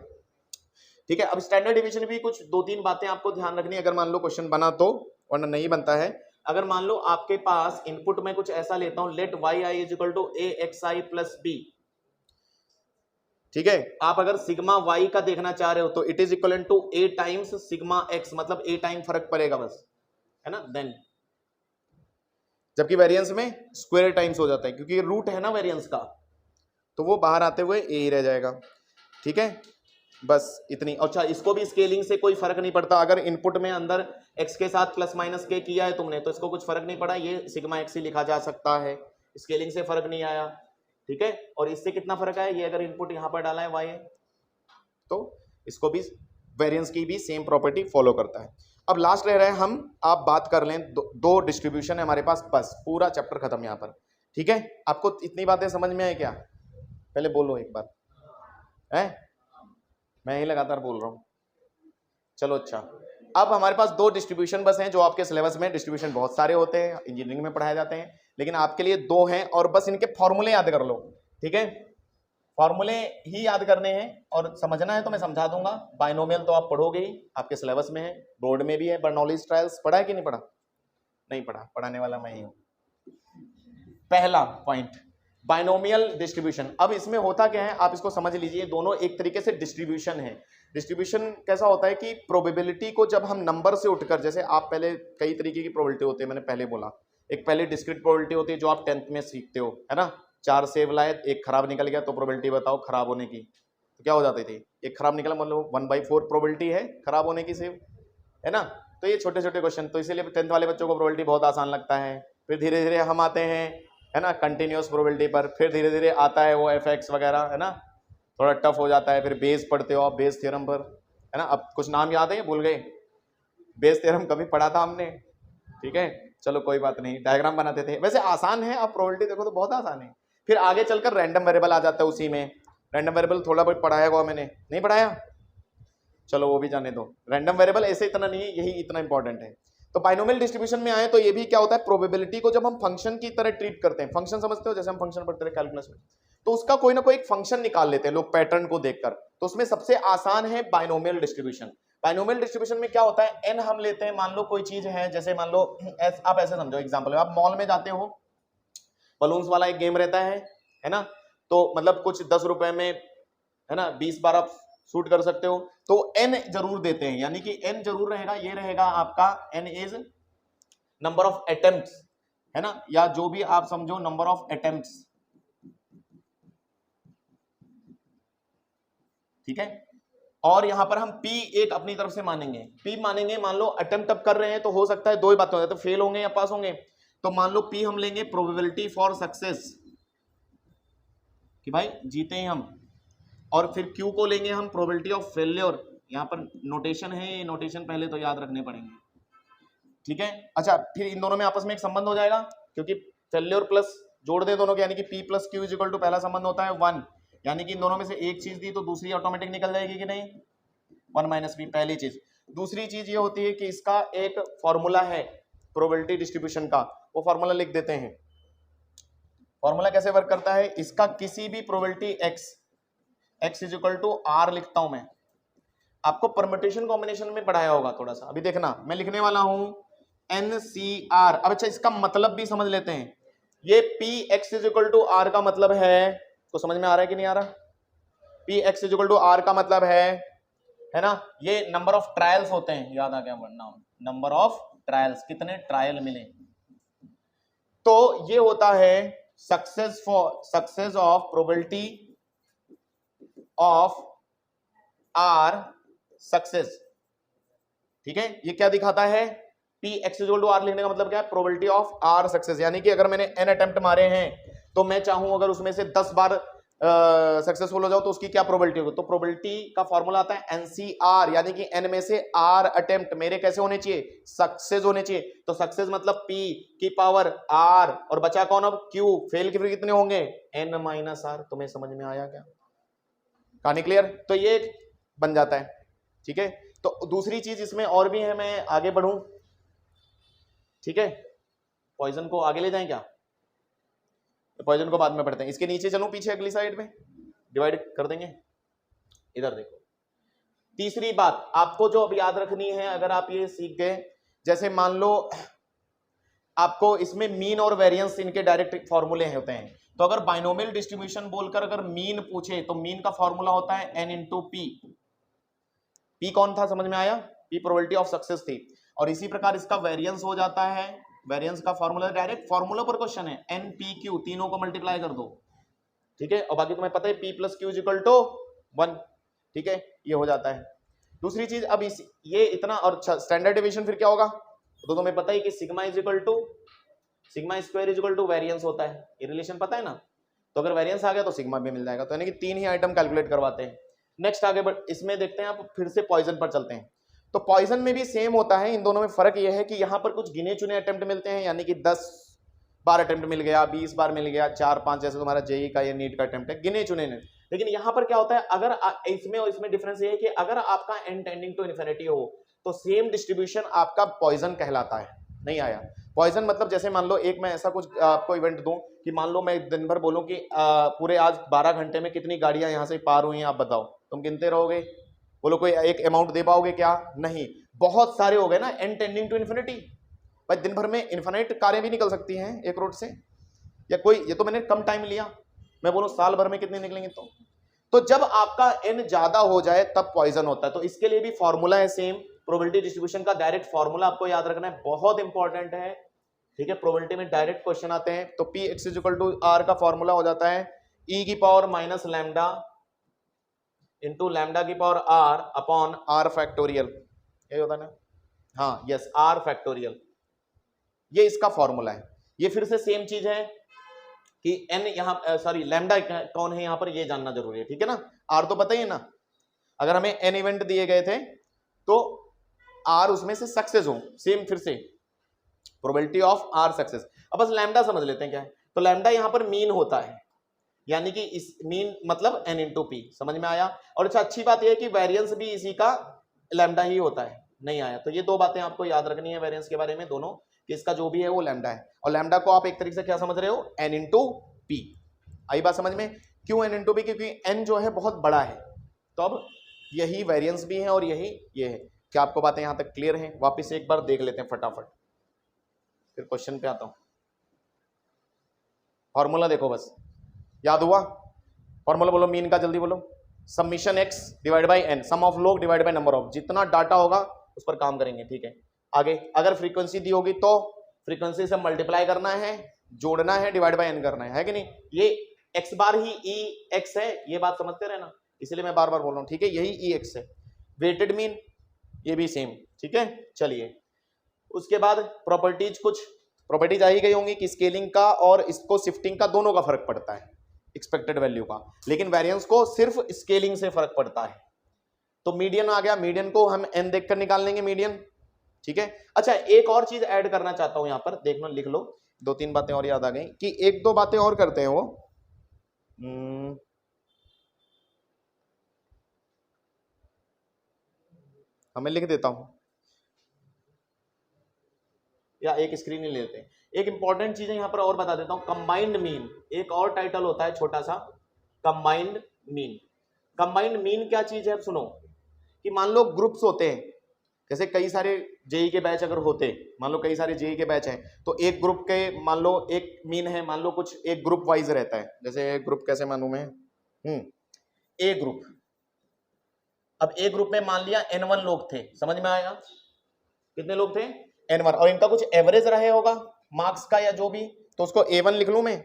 Speaker 1: ठीक है। अब स्टैंडर्ड डिवीजन भी कुछ 2-3 बातें आपको ध्यान रखनी, अगर मान लो क्वेश्चन बना तो, वरना नहीं बनता है। अगर मान लो आपके पास इनपुट में कुछ ऐसा लेता हूं, let Y I is equal to A X I plus B, ठीक है। आप अगर सिग्मा वाई का देखना चाह रहे हो तो it is equal to A times sigma X, मतलब ए टाइम फर्क पड़ेगा बस, है ना, देन। जबकि वेरिएंस में स्क्वायर टाइम्स हो जाता है, क्योंकि रूट है ना वेरिएंस का, तो वो बाहर आते हुए ए ही रह जाएगा, ठीक है। बस इतनी। अच्छा, इसको भी स्केलिंग से कोई फर्क नहीं पड़ता, अगर इनपुट में अंदर x के साथ प्लस माइनस के किया है तुमने तो इसको कुछ फर्क नहीं पड़ा, ये सिग्मा x ही लिखा जा सकता है, स्केलिंग से फर्क नहीं आया, ठीक है। और इससे कितना फर्क आया, ये अगर इनपुट यहां पर डाला है y, तो इसको भी वेरिएंस की भी सेम प्रॉपर्टी फॉलो करता है। अब लास्ट रह रहा है, हम आप बात कर लें, दो डिस्ट्रीब्यूशन है हमारे पास, बस पूरा चैप्टर खत्म यहाँ पर, ठीक है। आपको इतनी बातें समझ में आए क्या? पहले बोलो एक बार, है मैं ही लगातार बोल रहा हूँ, चलो अच्छा। अब हमारे पास 2 डिस्ट्रीब्यूशन बस हैं, जो आपके सिलेबस में डिस्ट्रीब्यूशन बहुत सारे होते हैं, इंजीनियरिंग में पढ़ाए जाते हैं, लेकिन आपके लिए 2 हैं, और बस इनके फॉर्मूले याद कर लो, ठीक है। फॉर्मूले ही याद करने हैं, और समझना है तो मैं समझा दूंगा। बाइनोमियल तो आप पढ़ोगे ही, आपके सिलेबस में है, बोर्ड में भी है। बर्नौलीज ट्रायल्स पढ़ा है कि नहीं पढ़ा? नहीं पढ़ा, पढ़ाने वाला मैं ही हूँ। पहला पॉइंट, बाइनोमियल डिस्ट्रीब्यूशन। अब इसमें होता क्या है, आप इसको समझ लीजिए, दोनों एक तरीके से डिस्ट्रीब्यूशन है। डिस्ट्रीब्यूशन कैसा होता है कि प्रोबेबिलिटी को जब हम नंबर से उठकर, जैसे आप पहले कई तरीके की प्रोबेबिलिटी होती है, मैंने पहले बोला, एक पहले डिस्क्रीट प्रोबेबिलिटी होती है जो आप 10th में सीखते हो, है ना, 4 सेब लाए, एक खराब निकल गया, तो प्रोबेबिलिटी बताओ खराब होने की, तो क्या हो जाती थी, एक खराब निकला, मतलब 1/4 प्रोबेबिलिटी है खराब होने की सेब, है ना। तो ये छोटे छोटे क्वेश्चन, तो इसीलिए 10th वाले बच्चों को प्रोबेबिलिटी बहुत आसान लगता है। फिर धीरे धीरे हम आते हैं, है ना, कंटिन्यूअस प्रोबेबिलिटी पर, फिर धीरे धीरे आता है वो एफएक्स वगैरह, है ना, थोड़ा टफ हो जाता है। फिर बेस पढ़ते हो आप, बेस थ्योरम पर, है ना। अब कुछ नाम याद है, भूल गए, बेस थ्योरम कभी पढ़ा था हमने, ठीक है, चलो कोई बात नहीं, डायग्राम बनाते थे, वैसे आसान है। अब प्रोबेबिलिटी देखो तो बहुत आसान है। फिर आगे चलकर रैंडम वेरिएबल आ जाता है उसी में, रैंडम वेरिएबल थोड़ा बहुत पढ़ाया हुआ मैंने, नहीं पढ़ाया, चलो वो भी जाने दो। रैंडम वेरिएबल ऐसे इतना नहीं है, यही इतना इंपॉर्टेंट है। तो बाइनोमियल डिस्ट्रीब्यूशन में आए तो ये भी क्या होता है, प्रोबेबिलिटी को जब हम फंक्शन की तरह ट्रीट करते हैं, फंक्शन समझते हो, जैसे हम फंक्शन पढ़ते हैं कैलकुलस में, तो उसका कोई ना कोई एक फंक्शन निकाल लेते हैं लोग पैटर्न को देखकर, तो उसमें सबसे आसान है बाइनोमियल डिस्ट्रीब्यूशन। बाइनोमियल डिस्ट्रीब्यूशन में क्या होता है, एन हम लेते हैं, मान लो कोई चीज है, जैसे मान लो आप ऐसे समझो, एग्जाम्पल, आप मॉल में जाते हो, बलून्स वाला एक गेम रहता है ना, तो मतलब कुछ 10 रुपए में, है ना, 20 बार आप शूट कर सकते हो, तो n जरूर देते हैं, यानी कि n जरूर रहेगा, ये रहेगा आपका n is number of attempts, है ना, या जो भी आप समझो नंबर ऑफ अटेम्प्ट्स, ठीक है। और यहां पर हम p एक अपनी तरफ से मानेंगे, p मानेंगे, मान लो अटेम्प्ट अब कर रहे हैं तो हो सकता है 2 ही बातें हो जाए, तो फेल होंगे या पास होंगे, तो मान लो p हम लेंगे प्रोबेबिलिटी फॉर सक्सेस, कि भाई जीते हैं हम, और फिर Q को लेंगे हम प्रोबेबिलिटी ऑफ फेल्योर। यहाँ पर नोटेशन है, ये नोटेशन पहले तो याद रखने पड़ेंगे, ठीक है। अच्छा, फिर इन दोनों में आपस में एक संबंध हो जाएगा, क्योंकि फेल्योर प्लस जोड़ दे दोनों के, यानी कि P plus Q is equal to, पहला संबंध होता है 1, यानी कि इन दोनों में से एक चीज दी तो दूसरी ऑटोमेटिक निकल जाएगी कि नहीं, 1 माइनस बी, पहली चीज। दूसरी चीज ये होती है कि इसका एक फॉर्मूला है प्रोबेबिलिटी डिस्ट्रीब्यूशन का, वो फॉर्मूला लिख देते हैं। फॉर्मूला कैसे वर्क करता है, इसका किसी भी probability x is equal to R लिखता हूं मैं, आपको परम्यूटेशन कॉम्बिनेशन में पढ़ाया होगा थोड़ा सा, अभी देखना मैं लिखने वाला हूं NCR। अब अच्छा इसका मतलब भी समझ लेते हैं, ये Px is equal to are का मतलब है, तो समझ में आ रहा है कि नहीं आ रहा, Px is equal to are का मतलब है ना, ये नंबर ऑफ ट्रायल्स होते हैं, याद आ गया वरना, नंबर ऑफ ट्रायल्स, कितने ट्रायल मिले, तो ये होता है success of probability of R success. ठीक है, ये क्या दिखाता है, Px इक्वल टू आर लिखने का मतलब क्या है, प्रोबेबिलिटी ऑफ आर सक्सेस। यानी कि अगर मैंने n अटेम्प्ट मारे हैं तो मैं चाहूं अगर उसमें से 10 बार सक्सेसफुल हो जाओ तो उसकी क्या प्रोबेबिलिटी होगी, तो प्रोबेबिलिटी का फॉर्मूला आता है NCR, यानी कि n में से r अटेम्प्ट मेरे कैसे होने चाहिए, सक्सेस होने चाहिए। तो सक्सेस मतलब p की पावर r, और बचा कौन अब q, फेल के फिर कितने होंगे n माइनस r। तुम्हें समझ में आया क्या, कहानी क्लियर, तो ये बन जाता है। ठीक है, तो दूसरी चीज इसमें और भी है, मैं आगे बढ़ूं, ठीक है, पॉइजन को आगे ले जाएं क्या, तो पॉइजन को बाद में पढ़ते हैं, इसके नीचे चलूं पीछे अगली साइड में डिवाइड कर देंगे। इधर देखो, तीसरी बात आपको जो अब याद रखनी है, अगर आप ये सीख गए, जैसे मान लो आपको इसमें मीन और वेरिएंस इनके डायरेक्ट फॉर्मूले होते हैं, तो अगर बाइनोमियल डिस्ट्रीब्यूशन बोलकर अगर मीन पूछे तो मीन का फॉर्मूला होता है n इंटू पी। पी कौन था, समझ में आया, पी प्रोबेबिलिटी ऑफ सक्सेस थी। और इसी प्रकार इसका वेरिएंस हो जाता है, वेरिएंस का फॉर्मूला डायरेक्ट फॉर्मूला पर क्वेश्चन है, एन पी क्यू, तीनों को मल्टीप्लाई कर दो। ठीक है, और बाकी तुम्हें पता है P plus Q is equal to 1। ठीक है, ये हो जाता है। दूसरी चीज अब इस ये इतना, और स्टैंडर्ड डेविएशन फिर क्या होगा, तो तुम्हें पता है कि sigma is equal to sigma square is equal to variance होता है, ये रिलेशन पता है ना, तो अगर वेरिएंस आ गया तो सिग्मा भी मिल जाएगा। तो यानी कि 3 ही आइटम कैलकुलेट करवाते हैं। नेक्स्ट आगे इसमें देखते हैं, आप फिर से पॉइजन पर चलते हैं। तो पॉइजन में भी सेम होता है, इन दोनों में फर्क यह है कि यहाँ पर कुछ गिने चुने अटेम्प्ट मिलते हैं, यानी कि 10 बार अटेम्प्ट मिल गया, 20 बार मिल गया, 4-5 जैसे तुम्हारा जेई का या नीट का अटेम्प्ट है, गिने चुने ने। लेकिन यहाँ पर क्या होता है, अगर इसमें और इसमें डिफरेंस ये है कि अगर आपका एन टेंडिंग टू इन्फिनिटी हो तो सेम डिस्ट्रीब्यूशन आपका पॉइजन कहलाता है। नहीं आया पॉइजन मतलब, जैसे मान लो एक मैं ऐसा कुछ आपको इवेंट दूं कि मान लो मैं दिन भर बोलूं कि पूरे आज 12 घंटे में कितनी गाड़ियां यहाँ से पार हुई हैं, आप बताओ, तुम गिनते रहोगे, बोलो कोई एक अमाउंट दे पाओगे क्या, नहीं, बहुत सारे हो गए ना, एन टेंडिंग टू इन्फिनिटी। भाई दिन भर में इन्फिनिट कारें भी निकल सकती हैं एक रोड से, या कोई, ये तो मैंने कम टाइम लिया, मैं बोलूं साल भर में कितने निकलेंगे, तो जब आपका एन ज्यादा हो जाए तब पॉइजन होता है। तो इसके लिए भी फॉर्मूला है सेम, प्रोबेबिलिटी डिस्ट्रीब्यूशन का डायरेक्ट फॉर्मूला आपको याद रखना है, बहुत इंपॉर्टेंट है। ठीक है, प्रोबेबिलिटी में डायरेक्ट क्वेश्चन आते हैं, तो P x is equal to are का फॉर्मूला हो जाता है ई की power minus lambda into lambda की power r upon r factorial, यही होता है ना, हाँ यस, आर फैक्टोरियल, ये इसका फॉर्मूला है। ये फिर से सेम चीज है कि एन यहाँ सॉरी लैम्डा कौन है यहाँ पर, ये जानना जरूरी है। ठीक है ना, आर तो पता ही है ना, अगर हमें एन इवेंट दिए गए थे तो आर उसमें से सक्सेस हो, सेम फिर से प्रोबेबिलिटी ऑफ आर सक्सेस। अब बस लैम्डा समझ लेते हैं क्या है, तो लैम्डा यहाँ पर मीन होता है, यानी कि इस मीन मतलब एन इंटू पी, समझ में आया। और अच्छा अच्छी बात यह है कि वेरिएंस भी इसी का लैम्डा ही होता है। नहीं आया तो ये दो बातें आपको याद रखनी है वेरिएंस के बारे में, दोनों कि इसका जो भी है वो लैम्डा है, और लैम्डा को आप एक तरीके से क्या समझ रहे हो, एन इंटू पी। आई बात समझ में, क्यों एन इंटू पी, क्योंकि एन जो है बहुत बड़ा है, तो अब यही वेरिएंस भी है और यही ये है। क्या आपको बातें यहां तक क्लियर हैं, वापस एक बार देख लेते हैं फटाफट, फिर क्वेश्चन पे आता हूं। फॉर्मूला देखो बस, याद हुआ, फॉर्मूला बोलो मीन का, जल्दी बोलो, summation x divide by N, sum of लोग डिवाइड बाई नंबर ऑफ, जितना डाटा होगा उस पर काम करेंगे। ठीक है, आगे अगर फ्रीक्वेंसी दी होगी तो फ्रीक्वेंसी से मल्टीप्लाई करना है, जोड़ना है, डिवाइड बाय एन करना है कि नहीं। ये एक्स बार ही ई एक्स है, ये बात समझते रहना, इसलिए मैं बार बार बोल रहा हूं। ठीक है, यही ई एक्स है। वेटेड मीन ये भी सेम। ठीक है, चलिए उसके बाद प्रॉपर्टीज, कुछ प्रॉपर्टीज आ ही गई होंगी कि स्केलिंग का और इसको शिफ्टिंग का दोनों का फर्क पड़ता है, एक्सपेक्टेड वैल्यू का, लेकिन वेरिएंस को सिर्फ स्केलिंग से फर्क पड़ता है। तो मीडियन आ गया, मीडियन को हम एन देखकर निकाल लेंगे मीडियन। ठीक है, अच्छा एक और चीज ऐड करना चाहता हूं यहां पर, देखना लिख लो, 2-3 बातें और याद आ गई कि 1-2 बातें और करते हैं वो। मैं लिख देता हूं या एक स्क्रीन ही ले लेते हैं। एक इंपॉर्टेंट चीज है यहां पर और बता देता हूं, कंबाइंड मीन एक और टाइटल होता है छोटा सा, कंबाइंड मीन। कंबाइंड मीन क्या चीज है, सुनो कि मान लो ग्रुप्स होते हैं, जैसे कई सारे जेई के बैच अगर होते, मान लो कई सारे जेई के बैच हैं, तो एक ग्रुप के मान लो एक मीन है, मान लो कुछ एक ग्रुप वाइज रहता है, जैसे एक ग्रुप कैसे मानूं मैं, ए ग्रुप। अब ए ग्रुप में मान लिया N1 लोग थे, समझ में आया, कितने लोग थे N1, और इनका कुछ एवरेज रहे होगा मार्क्स का या जो भी, तो उसको A1 लिख लूं मैं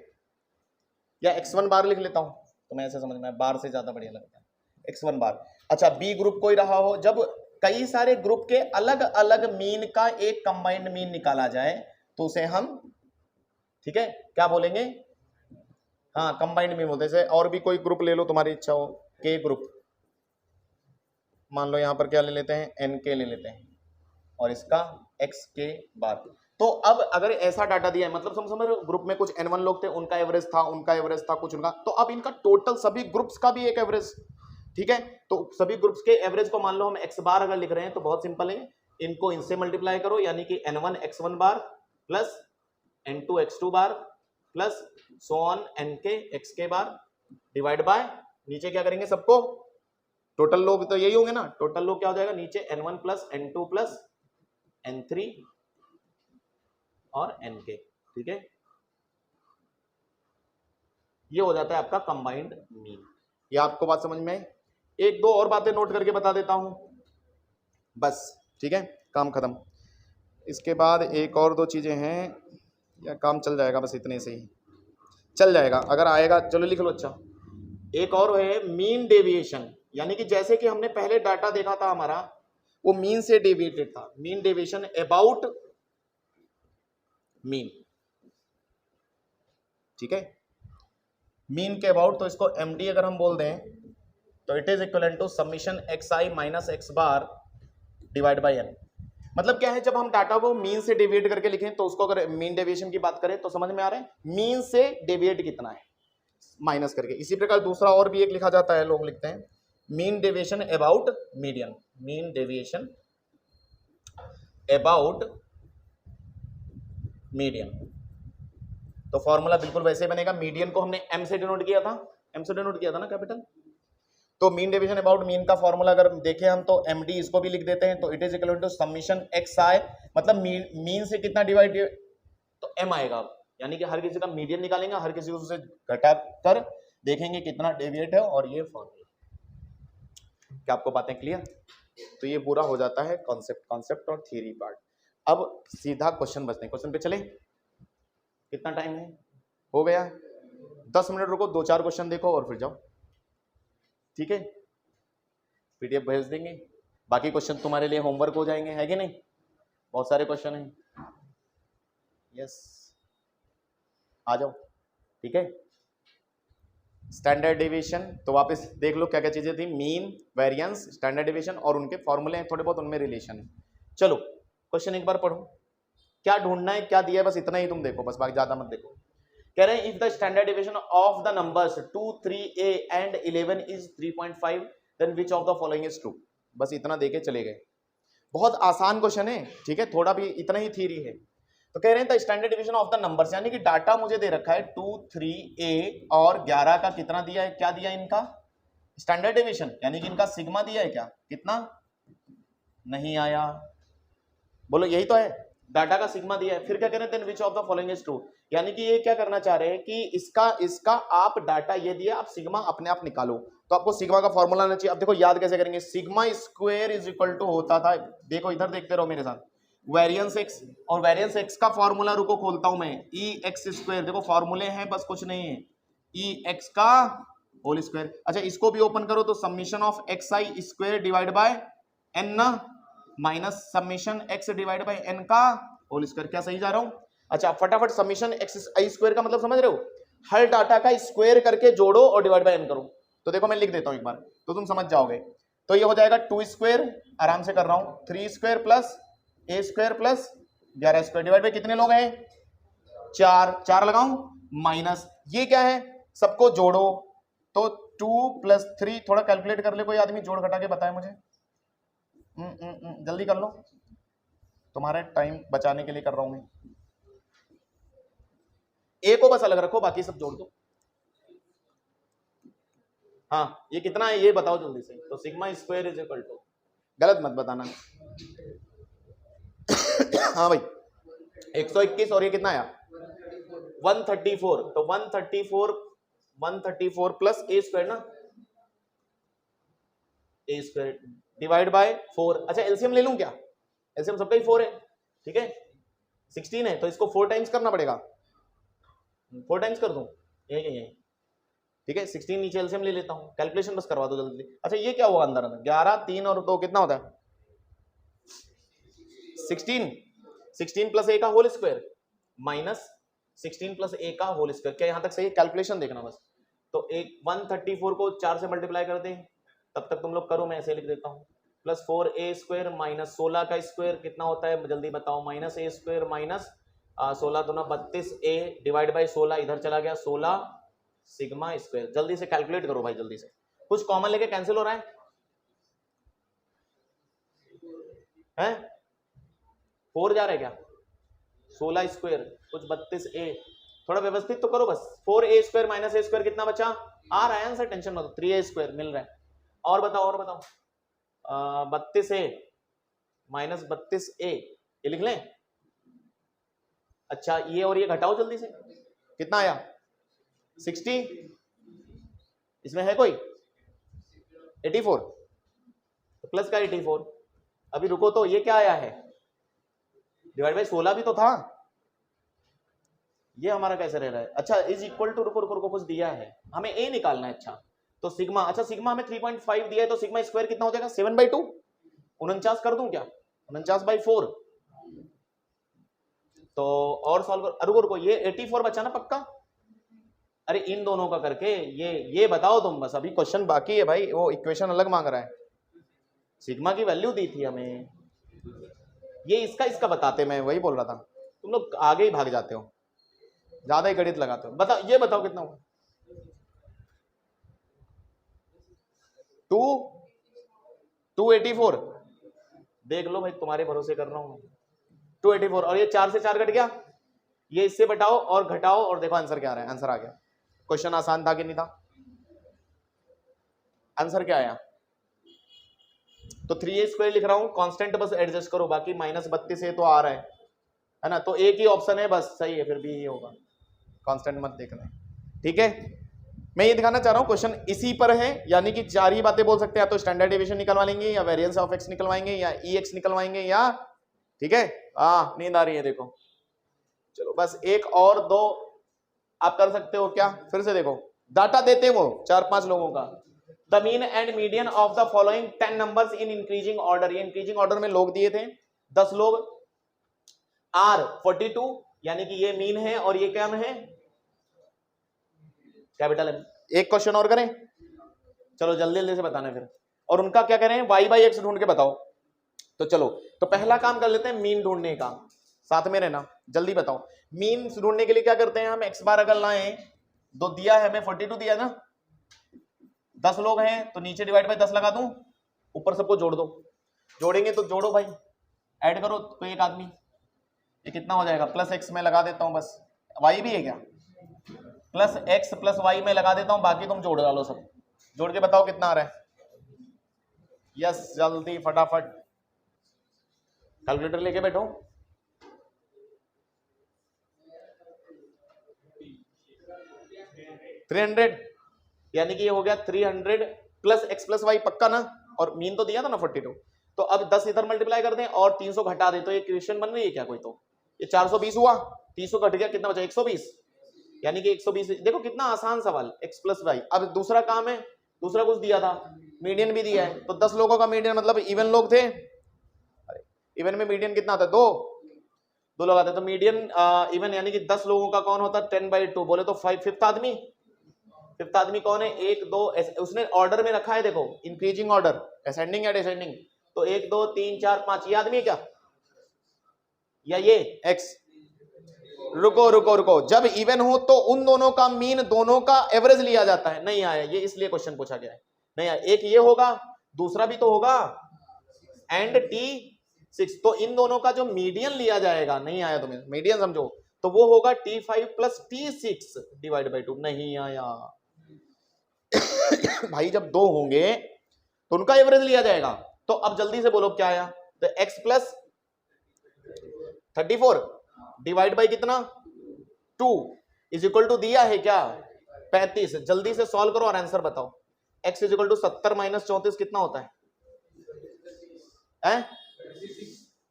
Speaker 1: या X1 बार लिख लेता हूं, तो मैं ऐसे समझ में बार से ज्यादा बढ़िया लगता है, X1 बार। अच्छा बी ग्रुप कोई रहा हो, जब कई सारे ग्रुप के अलग अलग मीन का एक कंबाइंड मीन निकाला जाए तो उसे हम, ठीक है, क्या बोलेंगे, हाँ कंबाइंड मीन बोलते हैं। जैसे और भी कोई ग्रुप ले लो तुम्हारी इच्छा हो, के ग्रुप, मान लो यहां पर क्या ले लेते हैं, NK ले लेते हैं और इसका XK बार। तो अब अगर ऐसा डाटा दिया है, मतलब समझ ग्रुप में कुछ N1 लोग थे, उनका एवरेज था, उनका एवरेज था कुछ उनका, तो अब इनका टोटल सभी ग्रुप्स का भी एक एवरेज, ठीक है, तो सभी ग्रुप्स के एवरेज को मान लो हम X बार अगर लिख रहे हैं तो बहुत सिंपल है, इनको इनसे मल्टीप्लाई करो, यानी कि N1 X1 bar plus N2 X2 bar plus so on NK XK bar divide bye, नीचे क्या करेंगे सबको, टोटल लोग तो यही होंगे ना, टोटल लोग क्या हो जाएगा नीचे N1 plus N2 plus N3 और NK, ठीक है, ये हो जाता है आपका कंबाइंड मीन। ये आपको बात समझ में आई? एक दो और बातें नोट करके बता देता हूं बस, ठीक है, काम खत्म। इसके बाद एक और दो चीजें हैं, या काम चल जाएगा, बस इतने से ही चल जाएगा, अगर आएगा चलो लिख लो। अच्छा एक और है मीन डेविएशन, यानी कि जैसे कि हमने पहले डाटा देखा था हमारा वो मीन से डेविएटेड था, मीन डेविएशन अबाउट मीन, ठीक है, मीन के अबाउट, तो इसको MD अगर हम बोल दें तो it is equal to summation XI minus X bar divide by N। मतलब क्या है, जब हम डाटा को मीन से डेविएट करके लिखें तो उसको अगर मीन डेविएशन की बात करें तो समझ में आ रहा है, मीन से डेविएट कितना है माइनस करके। इसी प्रकार दूसरा और भी एक लिखा जाता है, लोग लिखते हैं mean deviation about median, mean deviation about median, तो फॉर्मूला बिल्कुल वैसे बनेगा, मीडियन को हमने M से डिनोट किया था, M से डिनोट किया था ना कैपिटल, तो मीन डिवीजन अबाउट मीन का फॉर्मूला अगर देखें हम तो MD इसको भी लिख देते हैं, तो it is equal to summation XI, मतलब मीन से कितना डिवाइड तो M आएगा, यानी कि हर किसी का मीडियन निकालेंगे, हर किसी को उससे घटा कर देखेंगे कितना डेविएट है, और ये फॉर्मूला। क्या आपको बातें क्लियर? तो ये पूरा हो जाता है कॉन्सेप्ट और थ्योरी पार्ट। अब सीधा क्वेश्चन बचते हैं, क्वेश्चन पे चले, कितना टाइम है, हो गया 10 मिनट, रुको 2-4 क्वेश्चन देखो और फिर जाओ, ठीक है, PDF भेज देंगे, बाकी क्वेश्चन तुम्हारे लिए होमवर्क हो जाएंगे, है कि नहीं, बहुत सारे क्वेश्चन हैं, यस आ जाओ, ठीक है। स्टैंडर्ड डेविएशन तो वापस देख लो क्या क्या चीजें थी, मीन, वेरिएंस, स्टैंडर्ड डेविएशन और उनके फॉर्मूले हैं थोड़े बहुत, उनमें रिलेशन है। चलो क्वेश्चन एक बार पढ़ो, क्या ढूंढना है क्या दिया है, बस इतना ही तुम देखो, बस बाकी ज्यादा मत देखो। कह रहे हैं if the standard deviation of the numbers 2, 3 and 11 इज 3.5 then which of the following is true. बस इतना देके चले गए, बहुत आसान क्वेश्चन है, ठीक है, थोड़ा भी इतना ही थ्योरी है। तो कह रहे हैं the standard division of the numbers, यानी कि डाटा मुझे दे रखा है 2, 3 और 11 का कितना दिया है, क्या दिया है इनका स्टैंडर्ड डिवीजन, यानी कि इनका सिग्मा दिया है, क्या कितना नहीं आया, बोलो यही तो है, डाटा का सिग्मा दिया है। फिर क्या कह रहे हैं विच of the following is true, यानी कि ये क्या करना चाह रहे हैं कि इसका आप डाटा ये दिया, आप सिग्मा अपने आप निकालो, तो आपको सिग्मा का फॉर्मूला आना चाहिए। अब देखो याद कैसे करेंगे, sigma square is equal to होता था, देखो इधर देखते रहो मेरे साथ, वेरिएंस एक्स, और वेरिएंस एक्स का फॉर्मूला रुको खोलता हूं मैं, ई एक्स स्क्वायर, देखो फॉर्मूले हैं बस कुछ नहीं है, ई एक्स का होल स्क्वायर। अच्छा इसको भी ओपन करो तो summation of x i square divide by n ना, minus summation x divide by n का होल स्क्वायर, क्या सही जा रहा हूं? अच्छा फटाफट समीशन एक्स आई स्क्वायर का मतलब समझ रहे हो, हर डाटा का स्क्वायर करके जोड़ो और डिवाइड बाय एन करो। तो देखो मैं लिख देता हूं एक बार तो तुम समझ जाओगे, तो ये हो जाएगा 2 स्क्वायर, आराम से कर रहा हूं, 3 स्क्वायर प्लस ए square plus 11 square divide bye कितने लोग हैं 4 लगाऊं, माइनस ये क्या है, सबको जोड़ो, तो 2 + 3, थोड़ा कैलकुलेट कर ले कोई आदमी, जोड़ घटा के बताए मुझे, जल्दी कर लो, तुम्हारे टाइम बचाने के लिए कर रहा हूं मैं। ए को बस अलग रखो, बाकी सब जोड़ दो। हाँ ये कितना है ये बताओ जल्दी से। तो sigma square is equal to, गलत मत बताना। हाँ भाई 121 और ये कितना आया 134, तो 134 प्लस ए स्क्वायर ना, ए स्क्वायर डिवाइड बाय 4। अच्छा एलसीएम ले लूं क्या, एलसीएम सबका ही 4 है, ठीक है 16 है, तो इसको 4 टाइम्स करना पड़ेगा, 4 टाइम्स कर दूं यही, ठीक है 16 नीचे एलसीएम ले लेता हूं, कैलकुलेशन बस करवा दो जल्दी। अच्छा ये क्या हुआ अंदर 11, 3 और 2 कितना होता है 16 प्लस ए का होल स्क्वायर माइनस 16 प्लस ए का होल स्क्वायर। क्या यहां तक सही, कैलकुलेशन देखना बस। तो एक 134 को 4 से मल्टीप्लाई कर दें, तब तक तुम लोग करो, मैं ऐसे लिख देता हूं, प्लस 4a स्क्वायर माइनस 16 का स्क्वायर कितना होता है जल्दी बताओ, माइनस ए स्क्वायर माइनस 16 दूना 32a डिवाइड बाई 16, इधर चला गया 16 सिग्मा स्क्वायर। जल्दी से कैलकुलेट करो भाई जल्दी से, कुछ कॉमन लेके कैंसिल हो रहा है 4 जा रहा है क्या, 16 स्क्वायर कुछ 32a, थोड़ा व्यवस्थित तो करो बस। 4a square minus a square कितना बचा, आ रहा है आंसर, टेंशन मत लो, 3a स्क्वायर मिल रहा है। और बताओ 32a माइनस 32a ये लिख लें। अच्छा ये और ये घटाओ जल्दी से, कितना आया 60, इसमें है कोई 84, तो प्लस का 84, अभी रुको तो ये क्या आया है डिवाइड बाई 16 भी तो था, ये हमारा कैसे रह रहा है। अच्छा इज इक्वल टू, रुको कुछ दिया है हमें ए निकालना है। अच्छा तो सिग्मा, अच्छा सिग्मा हमें 3.5 दिया है, तो सिग्मा स्क्वायर कितना हो जाएगा 7/2, 49 कर दूं क्या, 49/4, तो और सॉल्व कर, रुको ये 84 बचा ना पक्का, अरे इन दोनों का करके ये बताओ तुम बस, अभी क्वेश्चन बाकी है भाई, वो इक्वेशन अलग मांग रहा है। सिग्मा की वैल्यू दी थी हमें, ये इसका बताते, मैं वही बोल रहा था, तुम लोग आगे ही भाग जाते हो, ज्यादा ही गणित लगाते हो। बताओ ये बताओ कितना हुआ 284, देख लो भाई तुम्हारे भरोसे कर रहा हूं 284, और ये 4 से 4 कट गया, ये इससे बटाओ और घटाओ और देखो आंसर क्या आ रहा है। आंसर आ गया, क्वेश्चन आसान था कि नहीं था, आंसर क्या आया, तो 3a स्क्वायर लिख रहा हूं, कांस्टेंट बस एडजस्ट करो, बाकी माइनस 32 है तो आ रहा है ना, तो एक ही ऑप्शन है बस सही है, फिर भी ये होगा, कांस्टेंट मत देखना, ठीक है। मैं ये दिखाना चाह रहा हूं क्वेश्चन इसी पर है, यानी कि 4 ही बातें बोल सकते हैं, या तो स्टैंडर्ड डेविएशन निकलवा लेंगे, या वेरिएंस ऑफ एक्स निकलवाएंगे, या ex निकलवाएंगे, या ठीक है। नींद आ रही है देखो, चलो बस एक और दो आप कर सकते हो क्या, फिर से देखो डाटा देते वो 4-5 लोगों का, the mean and median of the following 10 numbers in increasing order, ये इंक्रीजिंग ऑर्डर में लोग दिए थे 10 लोग, आर 42, यानी कि ये मीन है और ये क्या है कैपिटल है। एक क्वेश्चन और करें, चलो जल्दी से बताना फिर, और उनका क्या करें y/x ढूंढ के बताओ। तो चलो तो पहला काम कर लेते हैं मीन ढूंढने का, साथ में रहना, जल्दी बताओ। मीन ढूंढने के लिए क्या करते हैं हम, x बार अगर लाएं, दो दिया है हमें 42 दिया ना, 10 लोग हैं तो नीचे डिवाइड बाय 10 लगा दूं, ऊपर सबको जोड़ दो, जोड़ेंगे तो जोड़ो भाई, ऐड करो कोई एक आदमी, ये कितना हो जाएगा प्लस x में लगा देता हूं, बस y भी है क्या, प्लस x प्लस y में लगा देता हूं, बाकी तुम जोड़ डालो, सब जोड़ के बताओ कितना आ रहा है। यस जल्दी फटाफट कैलकुलेटर लेके बैठो, यानी कि ये हो गया 300 प्लस x प्लस वाई, पक्का ना, और मीन तो दिया था ना 42, तो अब 10 इधर मल्टीप्लाई कर दें और 300 घटा दें, तो ये इक्वेशन बन रही है क्या कोई, तो ये 420 हुआ, 300 घट गया कितना बचा 120, यानी कि 120। देखो कितना आसान सवाल, x प्लस वाई। अब दूसरा काम है, दूसरा कुछ दिया था, मीडियन भी दिया है, तो 10 लोगों का मीडियन मतलब इवन लोग थे, इवन में मीडियन कितना आता है, दो लोग आते हैं, तो मीडियन इवन यानी कि 10 लोगों का कौन होता है 10/2, बोले तो 5th आदमी कौन है, 1 2, उसने ऑर्डर में रखा है देखो, इंक्रीजिंग ऑर्डर, असेंडिंग या डिसेंडिंग, तो 1 2 3 4 5, ये आदमी है क्या, या ये x। रुको, जब इवन हो तो उन दोनों का मीन, दोनों का एवरेज लिया जाता है, नहीं आया ये, इसलिए क्वेश्चन पूछा गया है, नहीं आया। एक ये होगा, दूसरा भी तो होगा, एंड T6। तो इन दोनों का जो मीडियन लिया जाएगा, नहीं आया तुम्हें मीडियन समझो, तो वो होगा T5 plus T6 divide by 2। नहीं आया भाई, जब दो होंगे तो उनका एवरेज लिया जाएगा। तो अब जल्दी से बोलो क्या आया, तो x प्लस 34 डिवाइड बाई कितना 2 इज इक्वल टू दिया है क्या 35। जल्दी से सॉल्व करो और आंसर बताओ। x is equal to 70 minus 34 कितना होता है?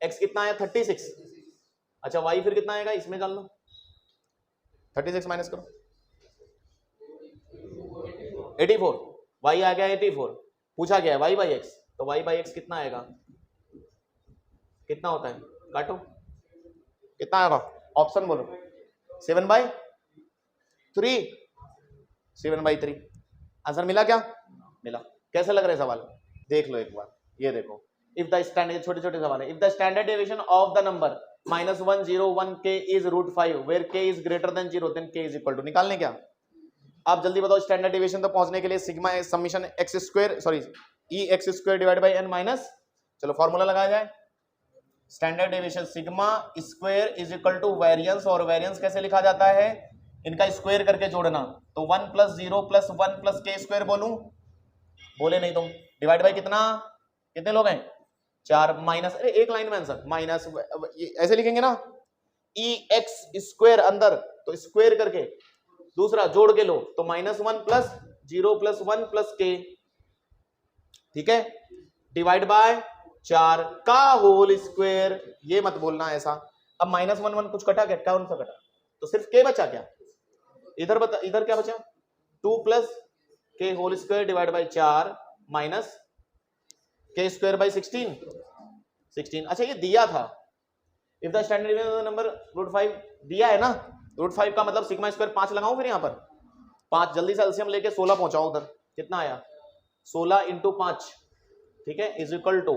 Speaker 1: x कितना आया 36। अच्छा y फिर कितना आएगा इसमें डाल लो, 36 माइनस करो 84, y आ गया 84। पूछा गया y बाई x, तो y बाई x कितना आएगा, कितना होता है, काटो कितना आएगा, ऑप्शन बोलो 7/3, 7/3। आंसर मिला क्या? मिला। कैसा लग रहा है सवाल, देख लो एक बार, ये देखो। इफ द स्टैंडर्ड, छोटे छोटे सवाल है, if the standard deviation of the number -101k is √5 where k is greater than 0 then k is equal to, निकालने क्या? आप जल्दी बताओ। स्टैंडर्ड डेविएशन तक पहुंचने के लिए sigma summation x square sorry ex square divide by n minus, चलो फॉर्मूला लगाया जाए। Standard deviation sigma square is equal to variance, और वेरिएंस कैसे लिखा जाता है, इनका स्क्वायर करके जोड़ना। तो 1 + 0 + 1 + k स्क्वायर बोलूं, बोले नहीं तुम, डिवाइड बाई कितना, कितने लोग हैं 4 माइनस, अरे एक लाइन में आंसर माइनस, ऐसे लिखेंगे ना ex स्क्वायर अंदर, तो स्क्वायर करके दूसरा जोड़ के लो, तो -1 + 0 + 1 + k, ठीक है, डिवाइड बाय 4 का होल स्क्वायर। ये मत बोलना ऐसा। अब -1 कुछ कटा क्या, कौन सा कटा, तो सिर्फ k बचा क्या, इधर बता, इधर क्या बचा 2 + k whole square divide by 4 minus k square by 16। अच्छा ये दिया था, इफ द स्टैंडर्ड नंबर √5 दिया है ना, √5 का मतलब सिग्मा स्क्वायर 5 लगाऊं फिर यहाँ पर 5, जल्दी से एलसीएम लेके 16 पहुंचाओ उधर, कितना आया 16 × 5, ठीक है, इज इक्वल टू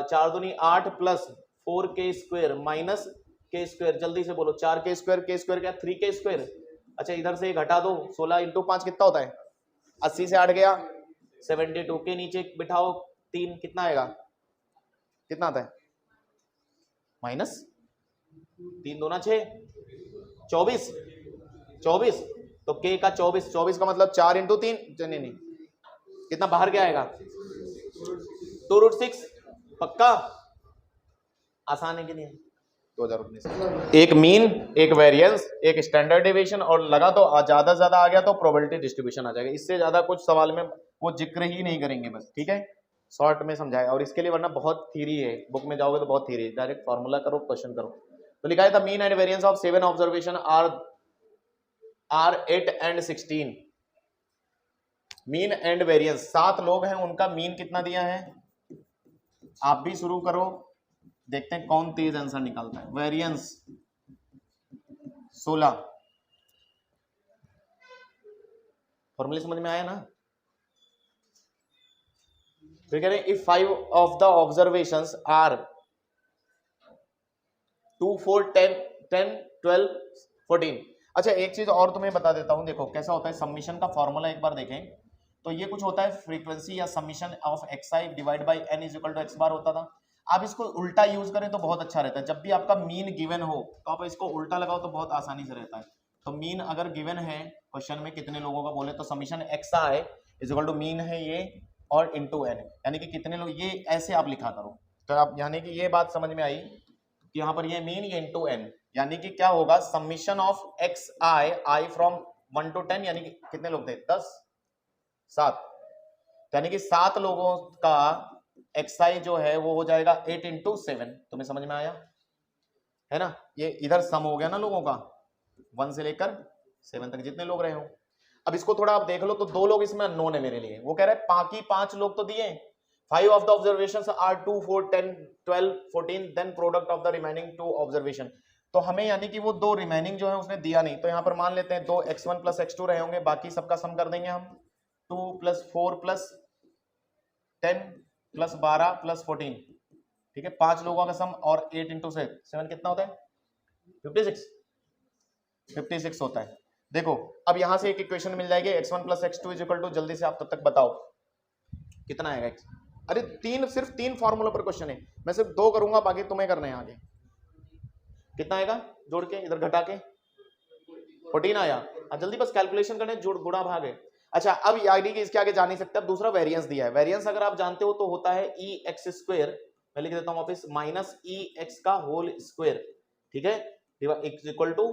Speaker 1: 4 दूनी 8 plus 4k square minus k square, जल्दी से बोलो 4k स्क्वायर, k स्क्वायर क्या 3k स्क्वायर। अच्छा इधर से घटा दो, 16 × 5 कितना होता है, 80 से 8 गया 72, के नीचे बिठाओ 3, कितना आएगा, कितना आता है माइनस 3 दूना 6, 24, तो k का 24 का मतलब 4 × 3, नहीं कितना बाहर क्या आएगा 2√6, पक्का, आसान है कि नहीं? 2019 एक मीन, एक वेरिएंस, एक स्टैंडर्ड डेविएशन, और लगा तो ज्यादा से ज्यादा आ गया तो प्रोबेबिलिटी डिस्ट्रीब्यूशन आ जाएगा। इससे ज्यादा कुछ सवाल में वो जिक्र ही नहीं करेंगे बस, ठीक है, शॉर्ट में समझाया। और इसके लिए वरना बहुत थ्योरी है, बुक में जाओगे तो बहुत थ्योरी, डायरेक्ट फॉर्मूला करो, क्वेश्चन करो। तो लिखा है the mean and variance of 7 observation are 8 and 16। Mean and variance, 7 लोग हैं, उनका मीन कितना दिया है, आप भी शुरू करो, देखते हैं कौन तेज आंसर निकालता है। वेरिएंस 16, फॉर्मूले समझ में आया ना? फिर कह रहे हैं if 5 of the observations are 2, 4, 10, 12, 14। अच्छा एक चीज और तुम्हें बता देता हूं, देखो कैसा होता है समीशन का फॉर्मूला, एक बार देखें तो ये कुछ होता है फ्रीक्वेंसी या summation of xi divide by n is equal to x bar होता था। आप इसको उल्टा यूज करें तो बहुत अच्छा रहता है। जब भी आपका मीन गिवन हो तो आप इसको उल्टा लगाओ तो बहुत आसानी से रहता है। तो मीन अगर गिवन है क्वेश्चन में कितने लोगों का बोले तो summation xi is equal to mean है ये और इंटू n, यानी कि कितने लोग, ये ऐसे आप लिखा करो। तो आप यानी कि ये बात समझ में आई कि यहाँ पर ये मीन ये इंटू n, यानी कि क्या होगा summation of xi from 1 to 10, यानी कि कितने लोग थे 10, 7, यानी कि 7 लोगों का xi जो है वो हो जाएगा 8 × 7। तुम्हें समझ में आया है ना? ये इधर सम हो गया ना लोगों का 1 से लेकर 7 तक जितने लोग रहे हो। अब इसको थोड़ा आप देख लो तो 2 लोग इसमें अननोन है मेरे लिए। वो कह रहे हैं बाकी 5 लोग तो दिए, 5 of the observations are 2, 4, 10, 12, 14 then product of the remaining 2 observation. तो हमें यानी कि वो 2 रिमेनिंग जो है उसने दिया नहीं, तो यहाँ पर मान लेते हैं 2 x1 + x2 रहे होंगे, बाकी सबका सम कर देंगे हम 2 + 4 + 10 + 12 + 14, ठीक है, 5 लोगों का सम, और 8 × 7 कितना होता है 56 होता है। देखो अब यहां से एक इक्वेशन मिल जाएगी x1 + x2 = जल्दी से आप तब तक बताओ कितना आएगा x। अरे सिर्फ तीन फॉर्मूला पर क्वेश्चन है, मैं सिर्फ 2 करूंगा, बाकी तुम्हें करना है आगे। कितना आएगा जोड़ के, इधर घटा के 14 आया। अब जल्दी बस कैलकुलेशन करने, जोड़ गुणा भाग है। अच्छा अब यानी कि इसके आगे जा नहीं सकते। अब दूसरा वेरिएंस दिया है, वेरिएंस अगर आप जानते हो तो होता है ई एक्स स्क्वायर, मैं लिख देता हूं वापस, माइनस ई एक्स का होल स्क्वायर, ठीक है, इक्वल टू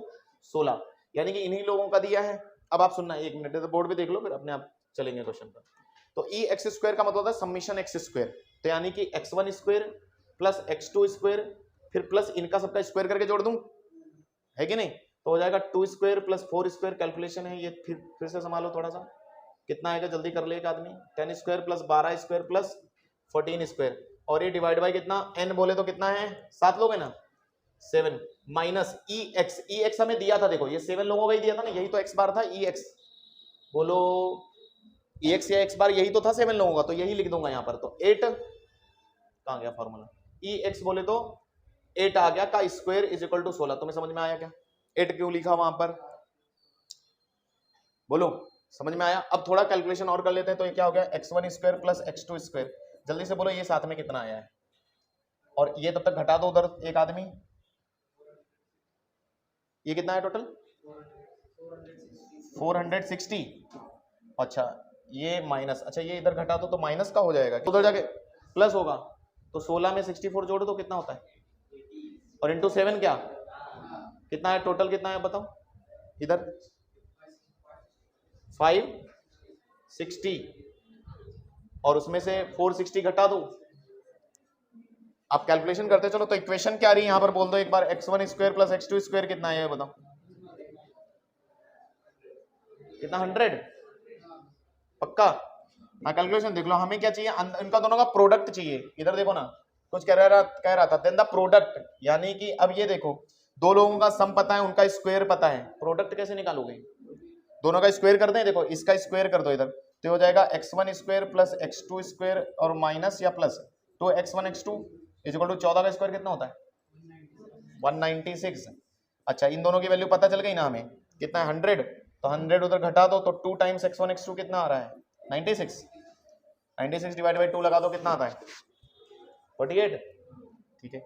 Speaker 1: 16, यानी कि इन्हीं लोगों का दिया है। अब आप सुनना, 1 मिनट, तो बोर्ड पे देख लो, फिर अपने आप चलेंगे क्वेश्चन पर। तो ई एक्स स्क्वायर का मतलब होता है समीशन एक्स स्क्वायर, तो यानी कि x1 square plus x2 square फिर प्लस इनका सबका स्क्वायर करके जोड़ दूं, है कि नहीं, तो हो जाएगा 2 स्क्वायर प्लस 4 स्क्वायर, कैलकुलेशन है ये, फिर से संभालो थोड़ा सा, कितना आएगा जल्दी कर ले एक आदमी, 10 square plus 12 square plus 14 square, और ये डिवाइड बाय कितना, n बोले तो कितना है, 7 लोग है ना, 7 माइनस ई एक्स हमें दिया था, देखो ये 7 लोगों का ही दिया था ना, यही तो x बार था, ई एक्स बोलो, ई एक्स या x बार यही तो था 7 लोगों का, तो यही लिख दूंगा यहाँ पर। तो 8 कहाँ गया फॉर्मूला, ई एक्स बोले तो 8 आ गया का स्क्वायर इज इक्वल टू 16, तुम्हें समझ में आया क्या, 8 क्यों लिखा वहां पर, बोलो समझ में आया। अब थोड़ा कैलकुलेशन और कर लेते हैं, तो ये क्या हो गया, x1 square plus x2 square, जल्दी से बोलो ये साथ में कितना आया है, और ये तब तक घटा दो उधर एक आदमी, ये कितना है टोटल 460, अच्छा ये माइनस, अच्छा ये इधर घटा दो तो माइनस का हो जाएगा, उधर जाके प्लस होगा, तो 16 में 64 जोड़ दो कितना होता है, और इंटू 7 क्या कितना है, टोटल कितना है बताओ, इधर 560, और उसमें से 460 घटा दो, आप कैलकुलेशन करते चलो। तो इक्वेशन क्या रही यहां पर बोल दो एक बार, x1 square plus x2 square कितना है बताओ, कितना 100 पक्का, हाँ कैलकुलेशन देख लो। हमें क्या चाहिए, इनका दोनों का प्रोडक्ट चाहिए, इधर देखो ना कुछ कह रहा था देन द प्रोडक्ट, यानी कि अब ये देखो 2 लोगों का सम पता है, उनका स्क्वायर पता है, प्रोडक्ट कैसे निकालोगे, दोनों का स्क्वायर कर दें, देखो इसका स्क्वायर कर दो इधर, तो हो जाएगा x1 square plus x2 square और माइनस या plus 2x1 x2 is equal to 14 का स्क्वायर कितना होता है 196। अच्छा इन दोनों की वैल्यू पता चल गई ना हमें, कितना है 100, तो 100 उधर घटा दो, तो 2 टाइम्स x1 x2 कितना आ रहा है 96 डिवाइड बाई 2 लगा दो कितना आता है 48, ठीक है।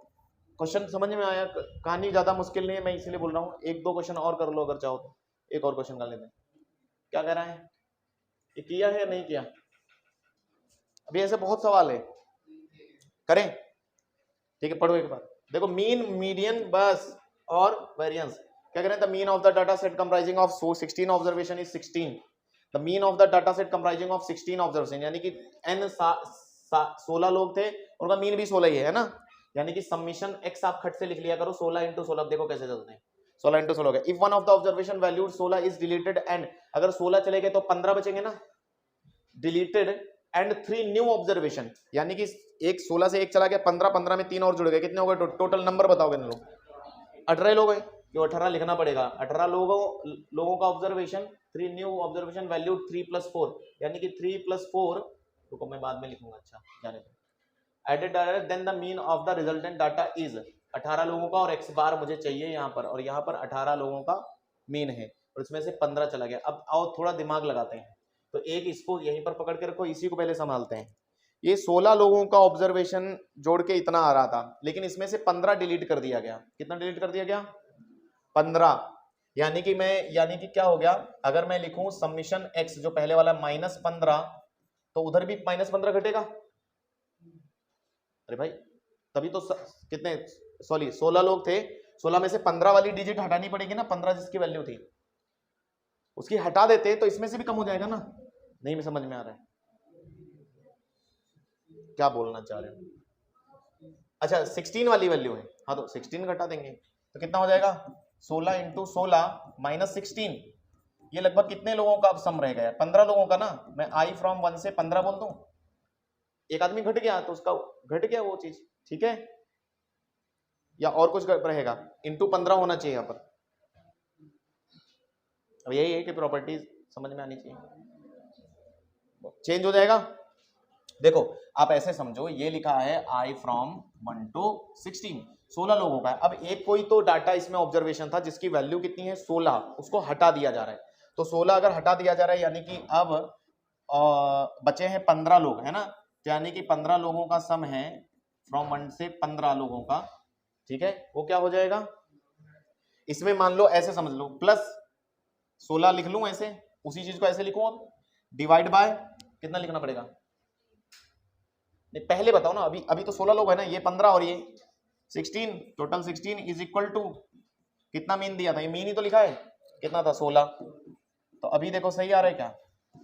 Speaker 1: क्वेश्चन समझ में आया, कहानी ज्यादा मुश्किल नहीं है, मैं इसीलिए बोल रहा हूँ 1-2 क्वेश्चन और कर लो अगर चाहो तो, एक और क्वेश्चन कर लेते हैं। क्या कह रहा है, ये किया है या नहीं किया, अभी ऐसे बहुत सवाल है, करें ठीक है, पढ़ो एक बार, देखो मीन मीडियन बस और वेरिएंस, क्या कह रहे हैं, the mean of the data set comprising of 16 observation is 16, the mean of the data set comprising of 16 observation, यानी कि n 16 लोग थे, उनका मीन भी 16 ही है ना, यानी कि समीशन x आप खट से लिख लिया करो 16 इंटू 16, देखो कैसे चलते हैं, 16 इंटू 16 हो गया। If one of the observation valued 16 is deleted and, अगर 16 चले गए तो 15 बचेंगे ना, डिलीटेड एंड 3 न्यू ऑब्जर्वेशन, यानी कि एक 16 से 1 चला गया, 15 में 3 और जुड़ गए, कितने हो गए टोटल नंबर बताओगे ना लोग, 18 लोग हैं, जो 18 लिखना पड़ेगा, 18 लोगों का ऑब्जर्वेशन, 3 न्यू ऑब्जर्वेशन वैल्यूड 3 + 4, यानी कि 3 + 4, रुको मैं बाद में लिखूंगा, अच्छा जाने दो, added then the mean of the resultant data is 18 लोगों का, और x बार मुझे चाहिए यहाँ पर, और यहाँ पर 18 लोगों का मीन है, और इसमें से 15 चला गया। अब आओ थोड़ा दिमाग लगाते हैं, तो एक इसको यहीं पर पकड़ के रखो, इसी को पहले संभालते हैं। ये 16 लोगों का ऑब्जर्वेशन जोड़ के इतना आ रहा था, लेकिन इसमें से 15 डिलीट कर दिया गया, कितना डिलीट कर दिया गया 15, यानी कि क्या हो गया, अगर मैं लिखूं समीशन x जो पहले वाला -15, तो उधर भी -15 घटेगा, अरे भाई तभी तो कितने 16 लोग थे, 16 में से 15 वाली डिजिट हटानी पड़ेगी ना, 15 जिसकी वैल्यू थी उसकी हटा देते तो इसमें से भी कम हो जाएगा ना, नहीं में समझ में आ रहा है क्या बोलना चाह रहे हो। अच्छा 16 वाली वैल्यू है, हाँ तो 16 घटा देंगे तो कितना हो जाएगा 16 इंटू 16 -16, ये लगभग कितने लोगों का अब सम रह गया 15 लोगों का ना, मैं i फ्रॉम 1 से 15 बोल दूं, एक आदमी घट गया तो उसका घट गया वो चीज, ठीक है, या और कुछ रहेगा, इंटू 15 होना चाहिए यहाँ पर। अब यही है कि प्रॉपर्टीज समझ में आनी चाहिए, चेंज हो जाएगा। देखो आप ऐसे समझो, ये लिखा है i फ्रॉम 1 to 16 लोगों का है। अब एक कोई तो डाटा इसमें ऑब्जर्वेशन था जिसकी वैल्यू कितनी है 16, उसको हटा दिया जा रहा है, तो 16 अगर हटा दिया जा रहा है यानी कि अब बचे हैं 15 लोग, है ना, तो यानी कि 15 लोगों का सम है, फ्रॉम 1 से 15 लोगों का, ठीक है, वो क्या हो जाएगा, इसमें मान लो ऐसे समझ लो, प्लस 16 लिख लूं ऐसे, उसी चीज को ऐसे लिखूं, अब डिवाइड बाय कितना लिखना पड़ेगा, नहीं पहले बताओ ना, अभी अभी तो 16 लोग है ना, ये 15 और ये 16, टोटल 16 इज इक्वल टू कितना मीन दिया था, ये मीन ही तो लिखा है, कितना था 16, तो अभी देखो सही आ रहा है क्या,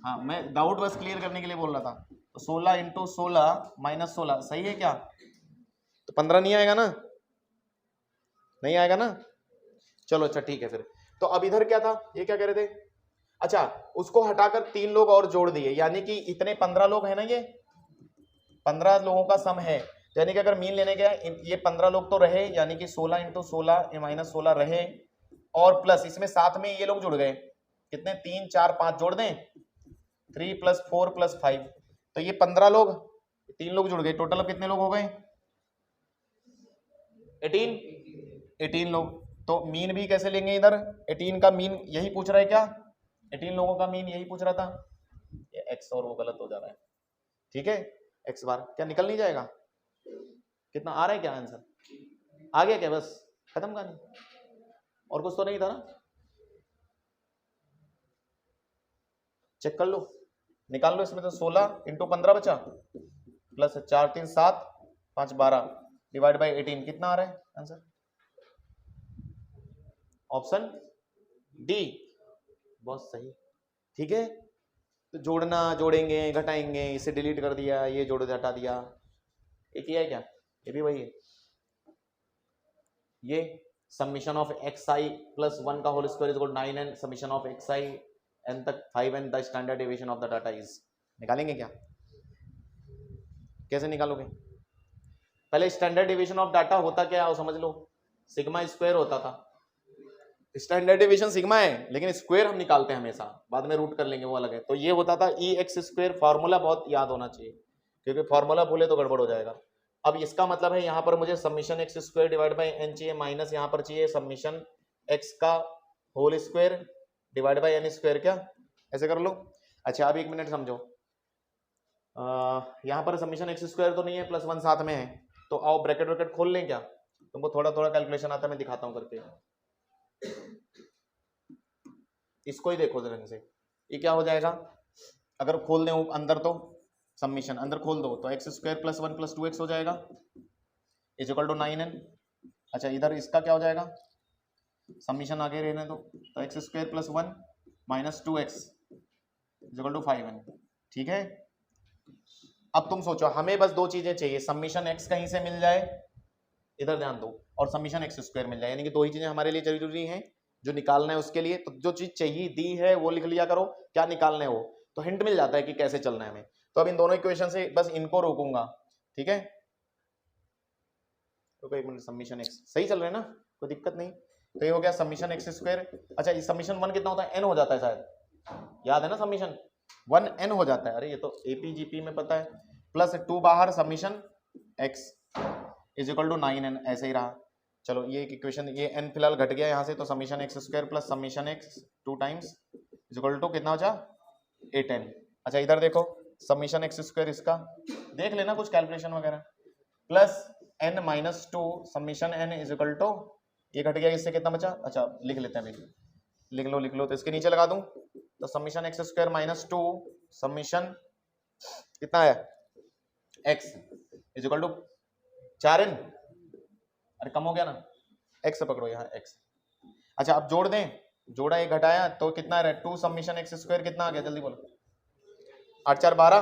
Speaker 1: हाँ मैं डाउट बस क्लियर करने के लिए बोल रहा था, तो 16 इंटू 16 माइनस 16 सही है क्या, तो 15 नहीं आएगा ना, नहीं आएगा ना, चलो अच्छा ठीक है फिर, तो अब इधर क्या था, ये क्या कह रहे थे, अच्छा उसको हटाकर 3 लोग और जोड़ दिए, यानी कि इतने 15 लोग हैं ना, ये 15 लोगों का सम है, यानी कि अगर मीन लेने गया ये 15 लोग तो रहे, यानी कि 16 इंटू 16 माइनस 16 रहे, और प्लस इसमें साथ में ये लोग जुड़ गए, कितने 3 4 5 जोड़ दें, 3 + 4 + 5, तो ये 15 लोग, 3 लोग जुड़ गए, टोटल अब कितने लोग हो गए 18 लोग, तो मीन भी कैसे लेंगे इधर, 18 का मीन यही पूछ रहा है क्या, 18 लोगों का मीन यही पूछ रहा था, ये एक्स और वो गलत हो जा रहा है, ठीक है, एक्स बार क्या निकल नहीं जाएगा, कितना आ रहा है क्या आंसर, आ गया क्या, बस खत्म कहानी, और कुछ तो नहीं था ना, चेक कर लो, निकाल लो, इसमें तो 16 इंटू 15 बचा, प्लस 4 3 7 5 12 डिवाइड बाई 18 कितना आ रहा है आंसर, ऑप्शन डी, बहुत सही, ठीक है, तो जोड़ना, जोड़ेंगे घटाएंगे, इसे डिलीट कर दिया, ये जोड़ घटा दिया, ये किया है क्या, ये भी वही है, ये समीशन ऑफ xi + 1 का whole square is 9n, summation of xi n तक 5n, the standard deviation of the data is, निकालेंगे क्या, कैसे निकालोगे, पहले स्टैंडर्ड डेविएशन ऑफ डाटा होता क्या है समझ लो, सिग्मा स्क्वायर होता था, स्टैंडर्ड डेविएशन सिग्मा है, लेकिन स्क्वायर हम निकालते हैं हमेशा, बाद में रूट कर लेंगे वो अलग है, तो ये होता था ex², फार्मूला बहुत याद होना चाहिए, क्योंकि फार्मूला भूले तो गड़बड़ हो जाएगा, अब इसका मतलब है यहाँ पर मुझे summation x² divide by n चाहिए, माइनस यहाँ पर चाहिए समीशन x का whole square divide by n square, क्या ऐसे कर लो, अच्छा अब 1 मिनट समझो, यहाँ पर समीशन x² तो नहीं है, +1 साथ में है, तो आओ ब्रैकेट खोल लें क्या, तुमको थोड़ा थोड़ा कैलकुलेशन आता है, मैं दिखाता हूँ करके, इसको ही देखो ढंग से, ये क्या हो जाएगा, अगर खोल दें अंदर, तो समीशन अंदर खोल दो तो x² + 1 + 2x हो जाएगा, इज इक्वल टू 9n, अच्छा इधर इसका क्या हो जाएगा, समीशन आगे रहने दो, तो x² + 1 - 2x is equal to 5n, ठीक है, अब तुम सोचो, हमें बस दो चीजें चाहिए, समीशन x कहीं से मिल जाए, इधर ध्यान दो, और समीशन x² मिल जाए, यानी कि दो ही चीजें हमारे लिए जरूरी हैं, जो निकालना है उसके लिए, तो जो चीज चाहिए दी है वो लिख लिया करो, क्या निकालना है वो, तो हिंट मिल जाता है कि कैसे चलना है हमें, तो अब इन दोनों इक्वेशन से बस इनको रोकूंगा, ठीक है, तो 1 मिनट, समीशन x सही चल रहा है ना, कोई दिक्कत नहीं, तो ये हो गया समीशन x², अच्छा ये समीशन 1 कितना होता है, n हो जाता है शायद, याद है ना, समीशन 1 n हो जाता है, अरे ये तो APGP में पता है, प्लस 2 बाहर, summation x is equal to 9n, ऐसे ही रहा, चलो ये एक इक्वेशन, ये n फिलहाल घट गया यहाँ से, तो summation x² plus summation x 2 times is equal to कितना हो जा 8n, अच्छा इधर देखो समीशन x² इसका देख लेना कुछ कैलकुलेशन वगैरह, plus n - 2 summation n is equal to, ये घट गया, इससे कितना बचा, अच्छा लिख लेते हैं अभी, लिख लो, तो इसके नीचे लगा दूं, तो समीशन x² - 2 समीशन कितना है x is equal to 4n, अरे कम हो गया ना, x पकड़ो यहाँ x, अच्छा अब जोड़ दें, जोड़ा ये घटाया तो कितना रहा, 2 समीशन x² कितना आ गया, जल्दी बोलो, 8 4 12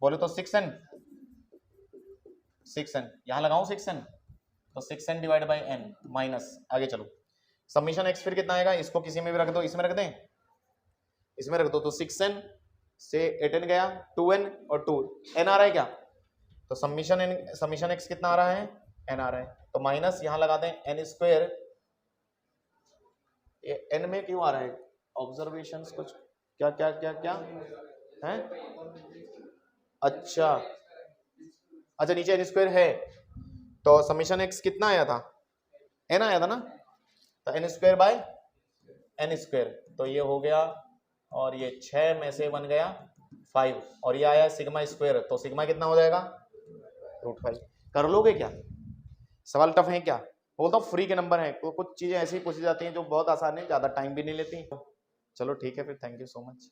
Speaker 1: बोले तो 6n, यहाँ लगाऊं 6n, तो 6n divide by n minus, आगे चलो, समीशन x फिर कितना आएगा, इसको किसी में भी रख दो, इसमें रख दें, इसमें रख दो, तो 6n से 8n गया, 2n और 2 n आ रहा है क्या, तो समीशन x कितना आ रहा है, n आ रहा है, तो माइनस यहाँ लगा दें n², ये n में क्यों आ रहा है, ऑब्जर्वेशंस कुछ क्या क्या क्या क्या है, अच्छा नीचे n² है, तो समीशन x कितना आया था, n आया था ना, तो n² बाय n², तो ये हो गया, और ये 6 में से बन गया 5 और ये आया सिग्मा स्क्वायर, तो सिग्मा कितना हो जाएगा √5। कर लोगे क्या? सवाल टफ है क्या? बोलता हूँ फ्री के नंबर हैं, तो कुछ चीजें ऐसी पूछी जाती हैं जो बहुत आसान है, ज्यादा टाइम भी नहीं लेती। चलो ठीक है फिर, थैंक यू सो मच।